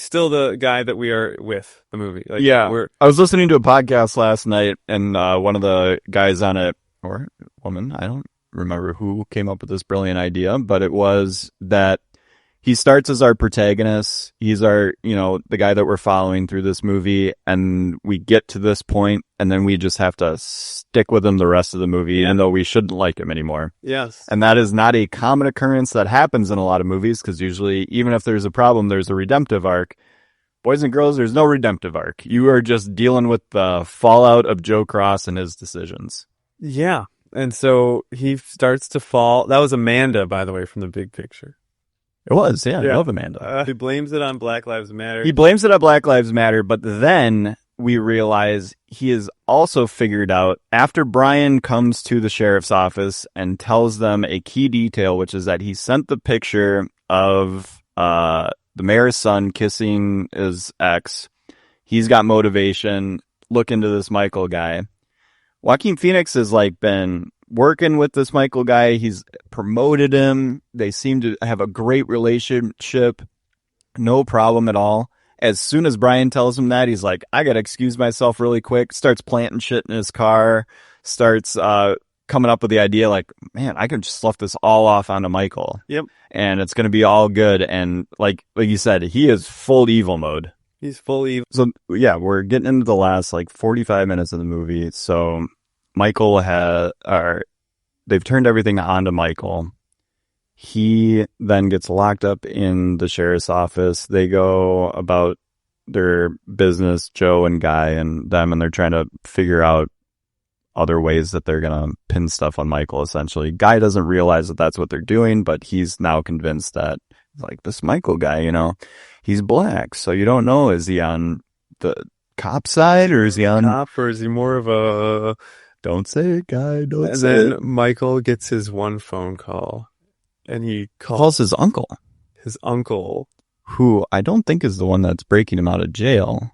still the guy that we are with the movie. Like, yeah, I was listening to a podcast last night, and one of the guys on it, or woman, I don't remember who came up with this brilliant idea, but it was that he starts as our protagonist. He's our, the guy that we're following through this movie. And we get to this point, and then we just have to stick with him the rest of the movie, even though we shouldn't like him anymore. Yes. And that is not a common occurrence that happens in a lot of movies, because usually, even if there's a problem, there's a redemptive arc. Boys and girls, there's no redemptive arc. You are just dealing with the fallout of Joe Cross and his decisions. Yeah. And so he starts to fall. That was Amanda, by the way, from The Big Picture. It was, yeah. I love Amanda. He blames it on Black Lives Matter. He blames it on Black Lives Matter, but then we realize he is also figured out after Brian comes to the sheriff's office and tells them a key detail, which is that he sent the picture of the mayor's son kissing his ex. He's got motivation. Look into this Michael guy. Joaquin Phoenix has like been working with this Michael guy. He's promoted him. They seem to have a great relationship. No problem at all. As soon as Brian tells him that, he's like, I got to excuse myself really quick. Starts planting shit in his car. Starts coming up with the idea like, man, I could just slough this all off onto Michael. Yep. And it's going to be all good. And like you said, he is full evil mode. He's full evil. So, yeah, we're getting into the last like 45 minutes of the movie. So Michael they've turned everything onto Michael. He then gets locked up in the sheriff's office. They go about their business, Joe and Guy and them, and they're trying to figure out other ways that they're going to pin stuff on Michael, essentially. Guy doesn't realize that that's what they're doing, but he's now convinced that, like, this Michael guy, you know, he's black. So you don't know, is he on the cop side or is he on... Cop, or is he more of a... Don't say it, Guy, don't and say then it. Michael gets his one phone call. And he Calls his uncle. His uncle. Who I don't think is the one that's breaking him out of jail.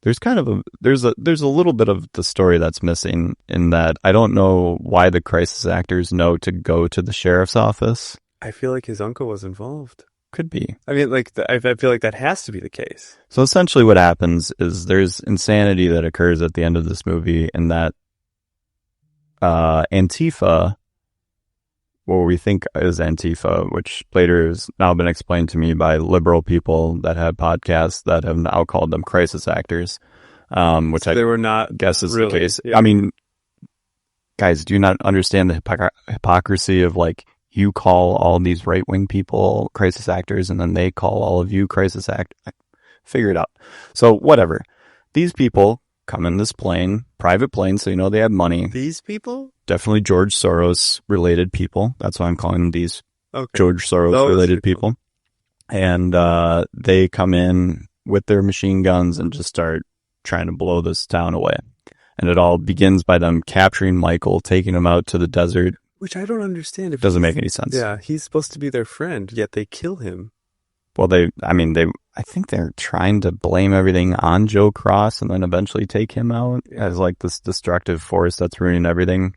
There's kind of there's a little bit of the story that's missing in that I don't know why the crisis actors know to go to the sheriff's office. I feel like his uncle was involved. Could be. I mean, like, I feel like that has to be the case. So essentially what happens is there's insanity that occurs at the end of this movie, and that Antifa, what we think is Antifa, which later has now been explained to me by liberal people that have podcasts that have now called them crisis actors, which So they were not guess is really, the case. yeah. I mean, guys, do you not understand the hypocrisy of, like, you call all these right-wing people crisis actors and then they call all of you crisis actors? Figure it out. So whatever. These people come in this plane, private plane, so you know they have money. These people? Definitely George Soros related people. That's why I'm calling them these Okay. George Soros related people. And they come in with their machine guns and just start trying to blow this town away. And it all begins by them capturing Michael, taking him out to the desert. Which I don't understand. It doesn't make any sense. Yeah, he's supposed to be their friend, yet they kill him. Well, I think they're trying to blame everything on Joe Cross and then eventually take him out as like this destructive force that's ruining everything.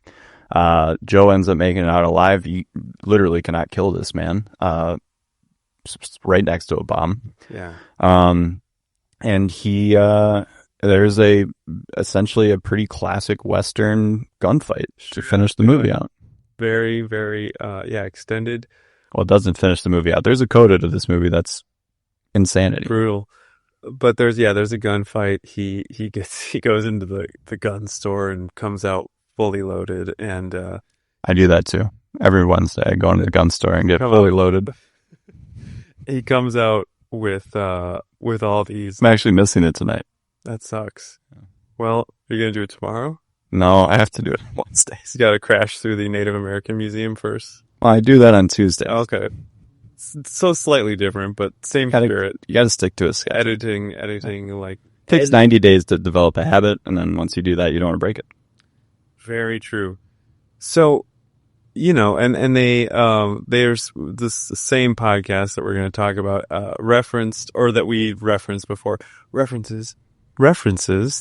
Joe ends up making it out alive. You literally cannot kill this man. Right next to a bomb. Yeah. And he, there's essentially a pretty classic Western gunfight to finish the movie out. Very, very, extended. Well, it doesn't finish the movie out. There's a coda to this movie that's insanity. Brutal. But there's a gunfight. He goes into the gun store and comes out fully loaded, and I do that too. Every Wednesday I go into the gun store and get fully loaded. He comes out with all these. I'm actually missing it tonight. That sucks. Well, you're gonna do it tomorrow? No, I have to do it on Wednesdays. You gotta crash through the Native American Museum first. Well, I do that on Tuesday. Okay. So slightly different, but same spirit. You gotta stick to a schedule. Editing, like... It takes 90 days to develop a habit, and then once you do that, you don't want to break it. Very true. So, you know, and there's this same podcast that we're going to talk about, referenced, or that we referenced before. References,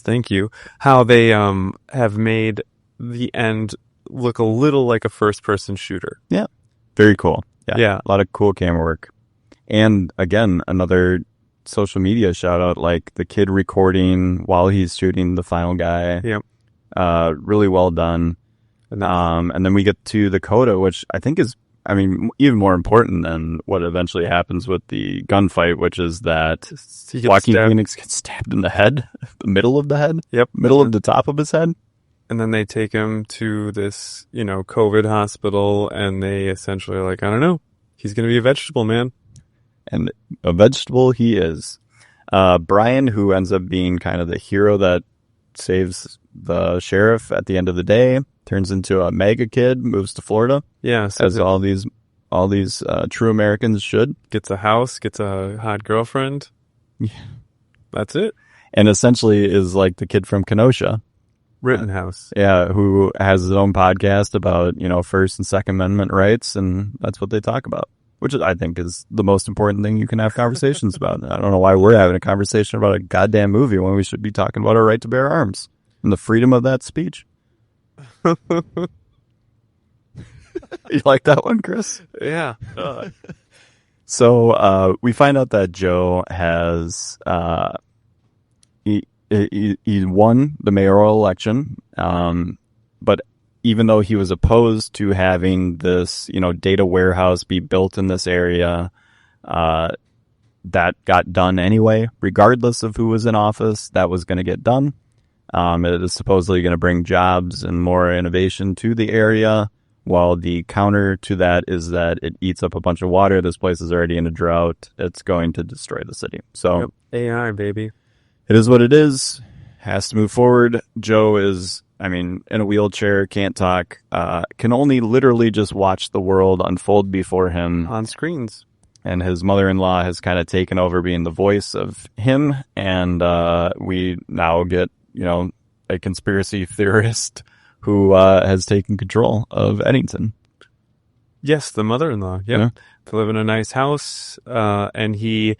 thank you. How they have made the end look a little like a first-person shooter. Yeah. Very cool. Yeah. A lot of cool camera work. And again, another social media shout out, like the kid recording while he's shooting the final guy. Yep. Really well done. And then we get to the coda, which I think is, I mean, even more important than what eventually happens with the gunfight, which is that Joaquin Phoenix gets stabbed in the head, the middle of the head. Yep. Middle of the top of his head. And then they take him to this, you know, COVID hospital, and they essentially are like, I don't know, he's going to be a vegetable, man. And a vegetable he is. Brian, who ends up being kind of the hero that saves the sheriff at the end of the day, turns into a mega kid, moves to Florida. Yeah. So as all these true Americans should. Gets a house, gets a hot girlfriend. Yeah. That's it. and essentially is like the kid from Kenosha. Rittenhouse. Yeah, who has his own podcast about, First and Second Amendment rights, and that's what they talk about, which I think is the most important thing you can have conversations about. I don't know why we're having a conversation about a goddamn movie when we should be talking about our right to bear arms and the freedom of that speech. You like that one, Chris? Yeah. So we find out that Joe has he won the mayoral election, but even though he was opposed to having this, data warehouse be built in this area, that got done anyway, regardless of who was in office. That was going to get done. It is supposedly going to bring jobs and more innovation to the area, while the counter to that is that it eats up a bunch of water. This place is already in a drought. It's going to destroy the city. So AI, baby. it is what it is. Has to move forward. Joe is, in a wheelchair, can't talk, can only literally just watch the world unfold before him on screens. And his mother-in-law has kind of taken over being the voice of him. And we now get, a conspiracy theorist who has taken control of Eddington. Yes, the mother-in-law. Yep. Yeah. To live in a nice house. And the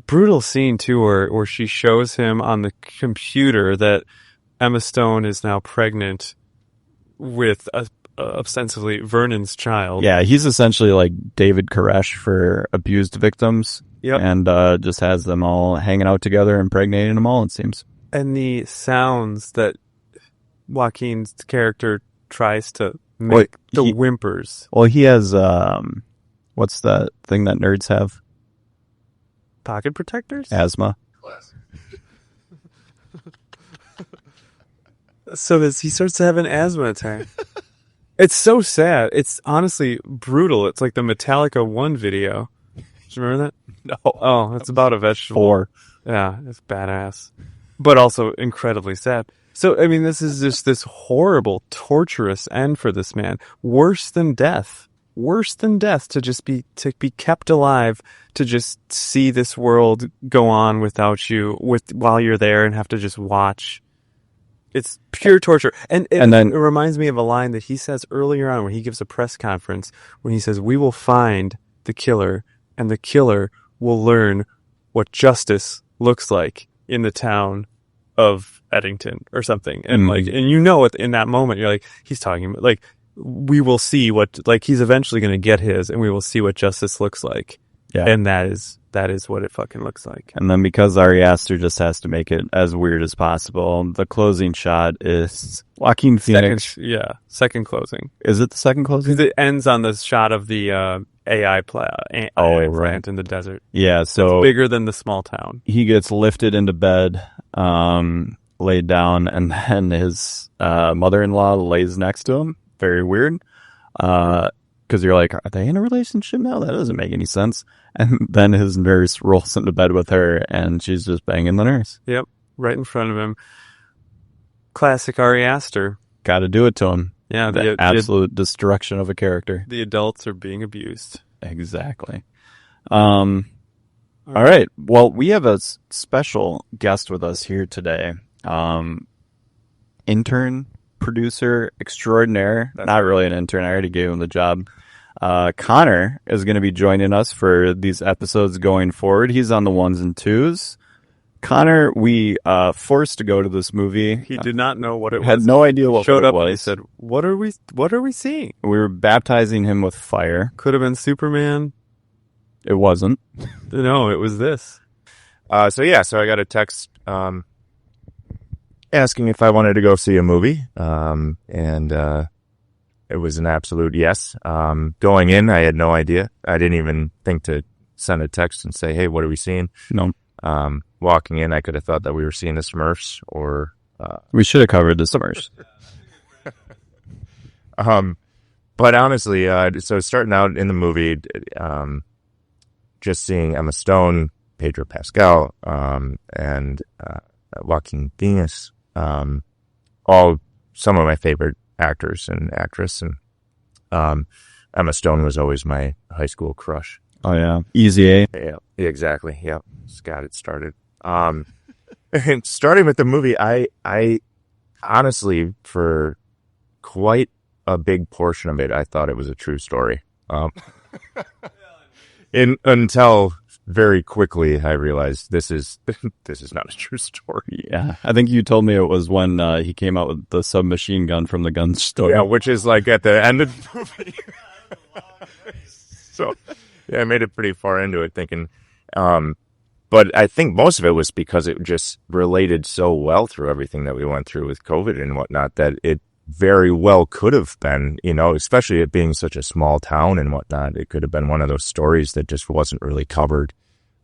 brutal scene, too, where she shows him on the computer that Emma Stone is now pregnant with ostensibly Vernon's child. Yeah, he's essentially like David Koresh for abused victims. Yep. And just has them all hanging out together, impregnating them all, it seems. And the sounds that Joaquin's character tries to make, whimpers. Well, he has, what's that thing that nerds have? Pocket protectors? Asthma. So he starts to have an asthma attack. It's so sad. It's honestly brutal. It's like the Metallica 1 video. Do you remember that? No. Oh, it's about a vegetable. 4. Yeah, it's badass. But also incredibly sad. So, this is just this horrible, torturous end for this man. Worse than death. Worse than death to be kept alive, to just see this world go on without you, while you're there and have to just watch. It's pure torture. And then it reminds me of a line that he says earlier on when he gives a press conference, when he says, "We will find the killer, and the killer will learn what justice looks like in the town of Eddington," or something. And in that moment, you're like, he's talking about, like, we will see he's eventually going to get his, and we will see what justice looks like. Yeah. And that is what it fucking looks like. And then because Ari Aster just has to make it as weird as possible, the closing shot is Joaquin Phoenix. Second closing. Is it the second closing? Because it ends on the shot of the AI plant in the desert. Yeah, so it's bigger than the small town. He gets lifted into bed, laid down, and then his mother-in-law lays next to him. Very weird. Because you're like, are they in a relationship now? That doesn't make any sense. And then his nurse rolls into bed with her, and she's just banging the nurse. Yep, right in front of him. Classic Ari Aster. Got to do it to him. Yeah, the absolute destruction of a character. The adults are being abused. Exactly. All right. Well, we have a special guest with us here today. Intern, producer extraordinaire. Not really an intern. I already gave him the job. Connor is going to be joining us for these episodes going forward. He's on the 1s and 2s. Connor, we forced to go to this movie. He did not know what it was. Had no idea what Showed it up was. And he said, "What are we seeing?" We were baptizing him with fire. Could have been Superman. It wasn't. No, it was this. So I got a text asking if I wanted to go see a movie, and it was an absolute yes. Going in, I had no idea. I didn't even think to send a text and say, "Hey, what are we seeing?" No. Walking in, I could have thought that we were seeing the Smurfs, or we should have covered the Smurfs. But honestly, so starting out in the movie, just seeing Emma Stone, Pedro Pascal, and Joaquin Phoenix, all some of my favorite actors and actress, and Emma Stone was always my high school crush. Oh yeah, Easy A. Yeah, exactly. Yep, just got it started. And starting with the movie, I honestly, for quite a big portion of it, I thought it was a true story. Until very quickly I realized this is not a true story. Yeah, I think you told me it was when he came out with the submachine gun from the gun store. Yeah, which is like at the end of the movie. So, yeah, I made it pretty far into it thinking, but I think most of it was because it just related so well through everything that we went through with COVID and whatnot that it very well could have been, especially it being such a small town and whatnot, it could have been one of those stories that just wasn't really covered.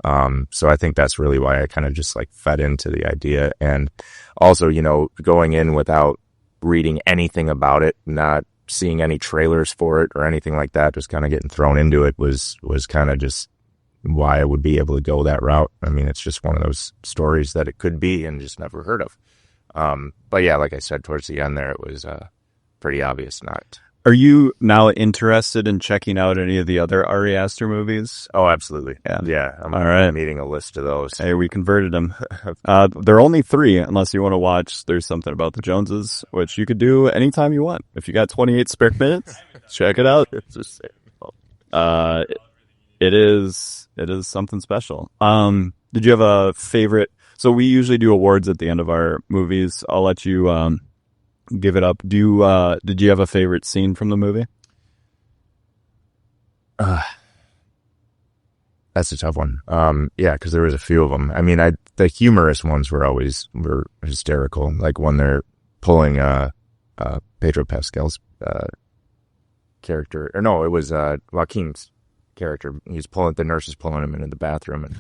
So I think that's really why I kind of just like fed into the idea. And also, going in without reading anything about it, not seeing any trailers for it or anything like that, just kind of getting thrown into it was kind of just why I would be able to go that route. I mean, it's just one of those stories that it could be and just never heard of. But yeah, like I said, towards the end there, it was pretty obvious not. Are you now interested in checking out any of the other Ari Aster movies? Oh, absolutely. Yeah. I'm all right. eating a list of those. Hey, we converted them. There are only 3, unless you want to watch There's Something About the Joneses, which you could do anytime you want. If you got 28 spare minutes, check it out. It is something special. Did you have a favorite? So we usually do awards at the end of our movies. I'll let you give it up. Did you have a favorite scene from the movie? That's a tough one. Yeah, because there was a few of them. I mean, the humorous ones were hysterical. Like when they're pulling Pedro Pascal's character, or no, it was Joaquin's character. The nurse is pulling him into the bathroom, and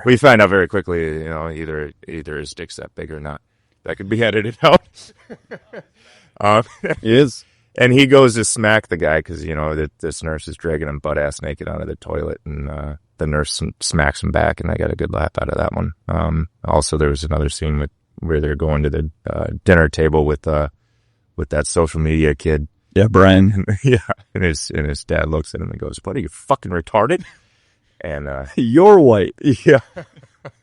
we find out very quickly, either his dick's that big or not. That could be edited out. It is. And he goes to smack the guy because, this nurse is dragging him butt-ass naked out of the toilet, and the nurse smacks him back, and I got a good laugh out of that one. Also, there was another scene where they're going to the dinner table with that social media kid. Yeah, Brian. Yeah, and his dad looks at him and goes, "What, are you fucking retarded?" And you're white. Yeah,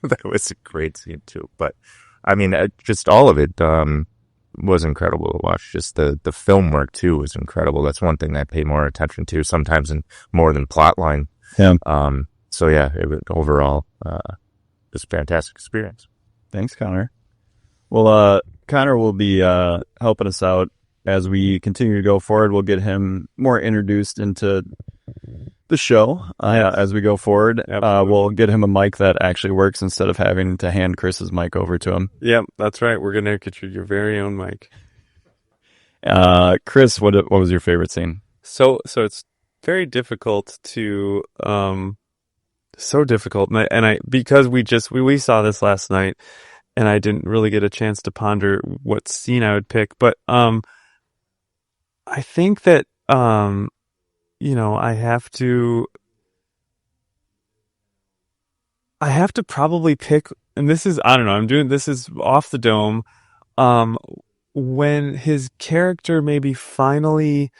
that was a great scene too. But I mean, just all of it was incredible to watch. Just the film work too was incredible. That's one thing that I pay more attention to sometimes, more than plot line. Yeah. So yeah, overall, it's a fantastic experience. Thanks, Connor. Well, Connor will be helping us out as we continue to go forward. We'll get him more introduced into the show as we go forward. We'll get him a mic that actually works instead of having to hand Chris's mic over to him. Yep, that's right. We're going to get you your very own mic. Chris, what was your favorite scene? So it's very difficult to so difficult, and I because we saw this last night, and I didn't really get a chance to ponder what scene I would pick, but I think that I have to probably pick, and this is, I don't know, this is off the dome, when his character maybe finally,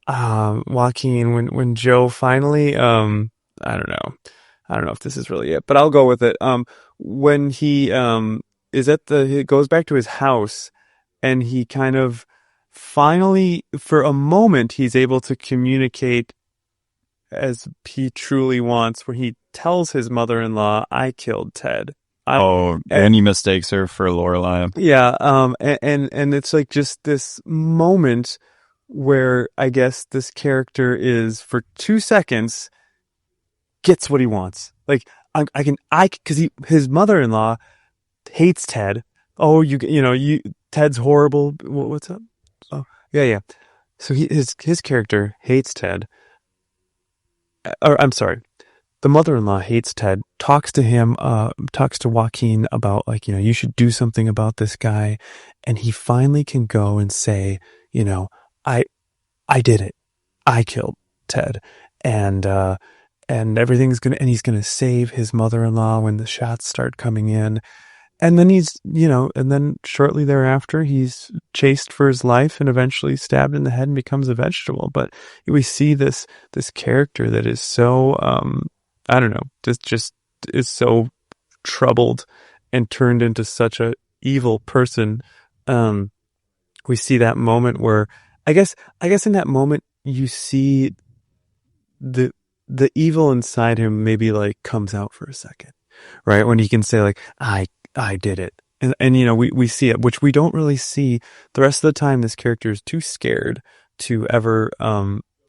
Joaquin, when Joe finally, I don't know if this is really it, but I'll go with it. When he, he goes back to his house, and he kind of finally, for a moment, he's able to communicate as he truly wants, where he tells his mother-in-law, "I killed Ted." And he mistakes her for Lorelai. Yeah, and it's like just this moment where I guess this character is, for 2 seconds, gets what he wants. Like, because his mother-in-law hates Ted. Oh, Ted's horrible. What's up? Oh, yeah. So his character hates Ted. I'm sorry. The mother-in-law hates Ted, talks to Joaquin about, you should do something about this guy. And he finally can go and say, I did it. I killed Ted. And everything's and he's gonna save his mother-in-law when the shots start coming in. And then and then shortly thereafter, he's chased for his life and eventually stabbed in the head and becomes a vegetable. But we see this character that is so, I don't know, just is so troubled and turned into such a evil person. We see that moment where I guess in that moment you see the evil inside him maybe like comes out for a second, right? When he can say like, I did it. And you know, we see it, which we don't really see the rest of the time. This character is too scared to ever,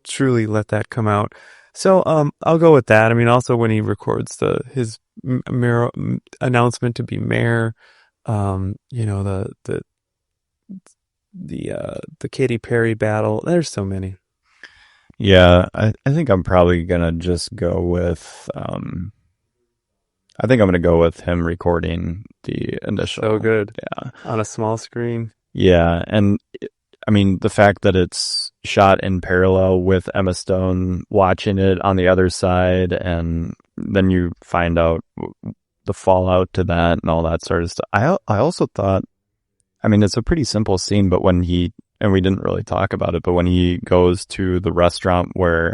truly let that come out. So, I'll go with that. I mean, also when he records his mayor announcement to be mayor, you know, the Katy Perry battle. There's so many. Yeah, I think I'm probably gonna just go with I think I'm gonna go with him recording the initial. So good. Yeah. On a small screen. Yeah, and I mean the fact that it's shot in parallel with Emma Stone watching it on the other side, and then you find out the fallout to that and all that sort of stuff. I also thought, I mean, it's a pretty simple scene, but when and we didn't really talk about it, but when he goes to the restaurant where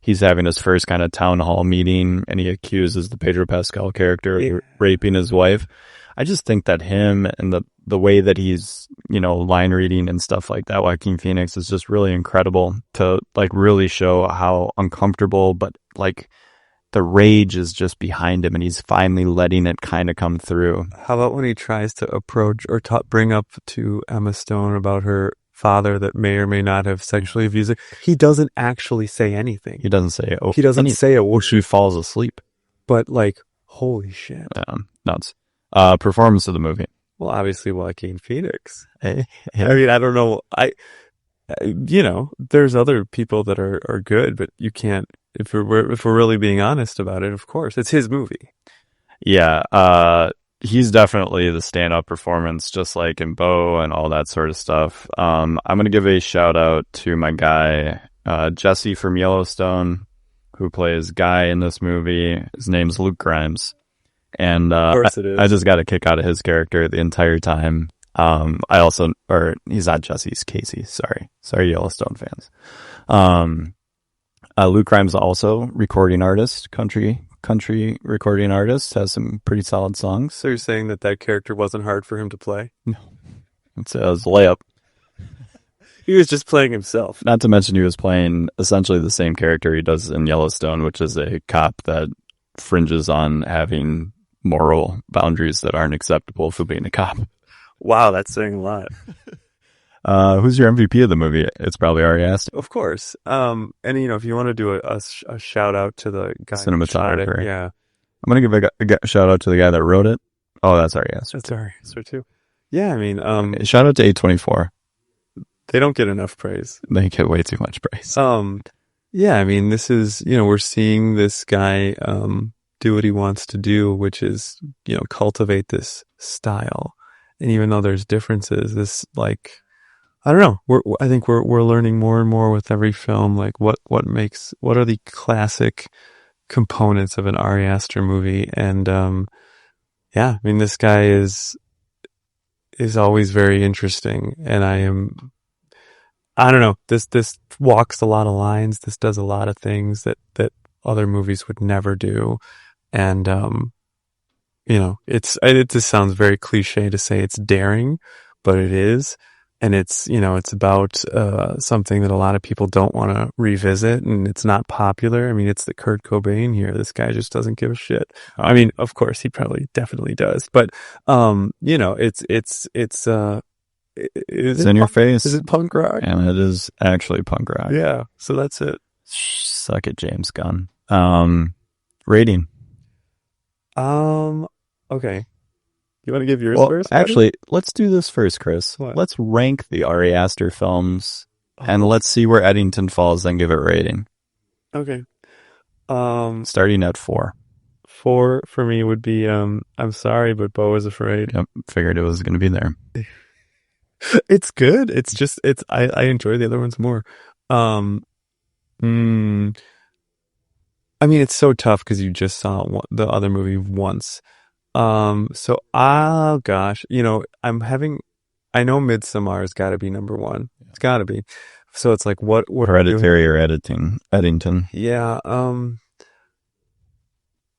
he's having his first kind of town hall meeting and he accuses the Pedro Pascal character of raping his wife, I just think that him and the way that he's, you know, line reading and stuff like that, Joaquin Phoenix, is just really incredible to like really show how uncomfortable, but like the rage is just behind him and he's finally letting it kind of come through. How about when he tries to approach or bring up to Emma Stone about her father that may or may not have sexually abused her? He doesn't actually say anything. He doesn't say, he doesn't say a word. She falls asleep. But like, holy shit. Nuts. Performance of the movie. Well, obviously Joaquin Phoenix. Hey. I mean, I don't know. You know, there's other people that are good, but you can't, if we're really being honest about it, of course, it's his movie. Yeah. He's definitely the stand-up performance, just like in Bo and all that sort of stuff. I'm going to give a shout out to my guy, Jesse from Yellowstone, who plays Guy in this movie. His name's Luke Grimes. And, of course it is. I just got a kick out of his character the entire time. He's not Jesse, he's Casey. Sorry, Yellowstone fans. Luke Grimes also recording artist, country recording artist, has some pretty solid songs. So you're saying that character wasn't hard for him to play? No. It was a layup. He was just playing himself. Not to mention he was playing essentially the same character he does in Yellowstone, which is a cop that fringes on having moral boundaries that aren't acceptable for being a cop. Wow, that's saying a lot. Who's your MVP of the movie? It's probably already asked. Of course. And you know, if you want to do a shout out to the guy cinematographer, yeah, I'm gonna give a shout out to the guy that wrote it. Oh, that's already asked. That's already answered too. Yeah, I mean, shout out to A24. They don't get enough praise. They get way too much praise. Yeah, I mean, this is, you know, we're seeing this guy do what he wants to do, which is, you know, cultivate this style. And even though there's differences, this, like, I don't know. I think we're learning more and more with every film, like what are the classic components of an Ari Aster movie. And, yeah, I mean, this guy is always very interesting. And I don't know, this walks a lot of lines. This does a lot of things that other movies would never do. And, you know, it just sounds very cliche to say it's daring, but it is. And it's, you know, it's about, something that a lot of people don't want to revisit, and it's not popular. I mean, it's the Kurt Cobain here. This guy just doesn't give a shit. I mean, of course he definitely does, but, you know, it's in your face. Is it punk rock? And it is actually punk rock. Yeah. So that's it. Suck it, James Gunn. Rating. Okay. You want to give yours first? Actually, let's do this first, Chris. What? Let's rank the Ari Aster films, and let's see where Eddington falls, then give it a rating. Okay. Starting at 4. 4 for me would be, I'm sorry, but Beau is Afraid. Yep, figured it was going to be there. It's good. It's just, I enjoy the other ones more. I mean, it's so tough because you just saw the other movie once. So, gosh, you know, I know Midsommar's got to be number 1. It's got to be. So it's like, what Hereditary or Eddington? Yeah.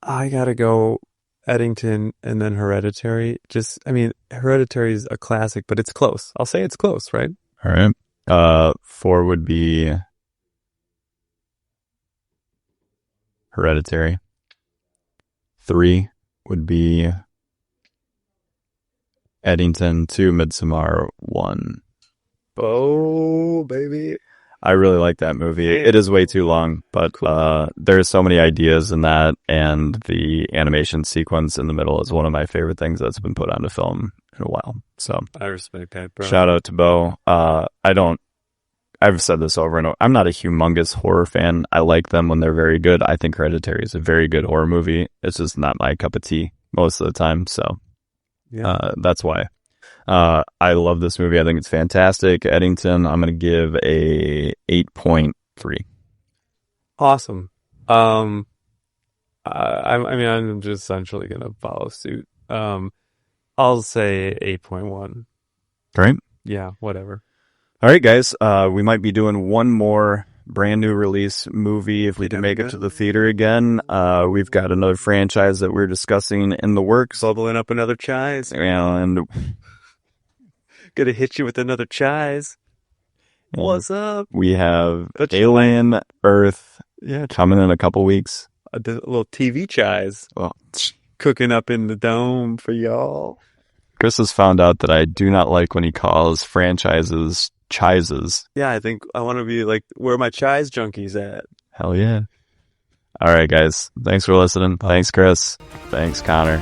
I gotta go Eddington, and then Hereditary. Hereditary is a classic, but it's close. I'll say it's close, right? All right. 4 would be Hereditary. 3 would be Eddington. 2, Midsommar. 1. Oh, baby. I really like that movie. It is way too long, but there's so many ideas in that, and the animation sequence in the middle is one of my favorite things that's been put onto film in a while. So I respect that, bro. shout out to Bo. I've said this over and over. I'm not a humongous horror fan. I like them when they're very good. I think Hereditary is a very good horror movie. It's just not my cup of tea most of the time. So that's why. I love this movie. I think it's fantastic. Eddington, I'm going to give a 8.3. Awesome. I'm just essentially going to follow suit. I'll say 8.1. Great. Yeah, whatever. All right, guys. We might be doing one more brand new release movie if we can make it to the theater again. We've got another franchise that we're discussing in the works. Bubbling up another chise. And Gonna hit you with another chise. What's up? we have Alien Earth coming in a couple weeks. A little TV chise Well, cooking up in the dome for y'all. Chris has found out that I do not like when he calls franchises chises. Yeah, I think I want to be like, where are my chise junkies at? Hell yeah. All right, guys. Thanks for listening. Thanks, Chris. Thanks, Connor.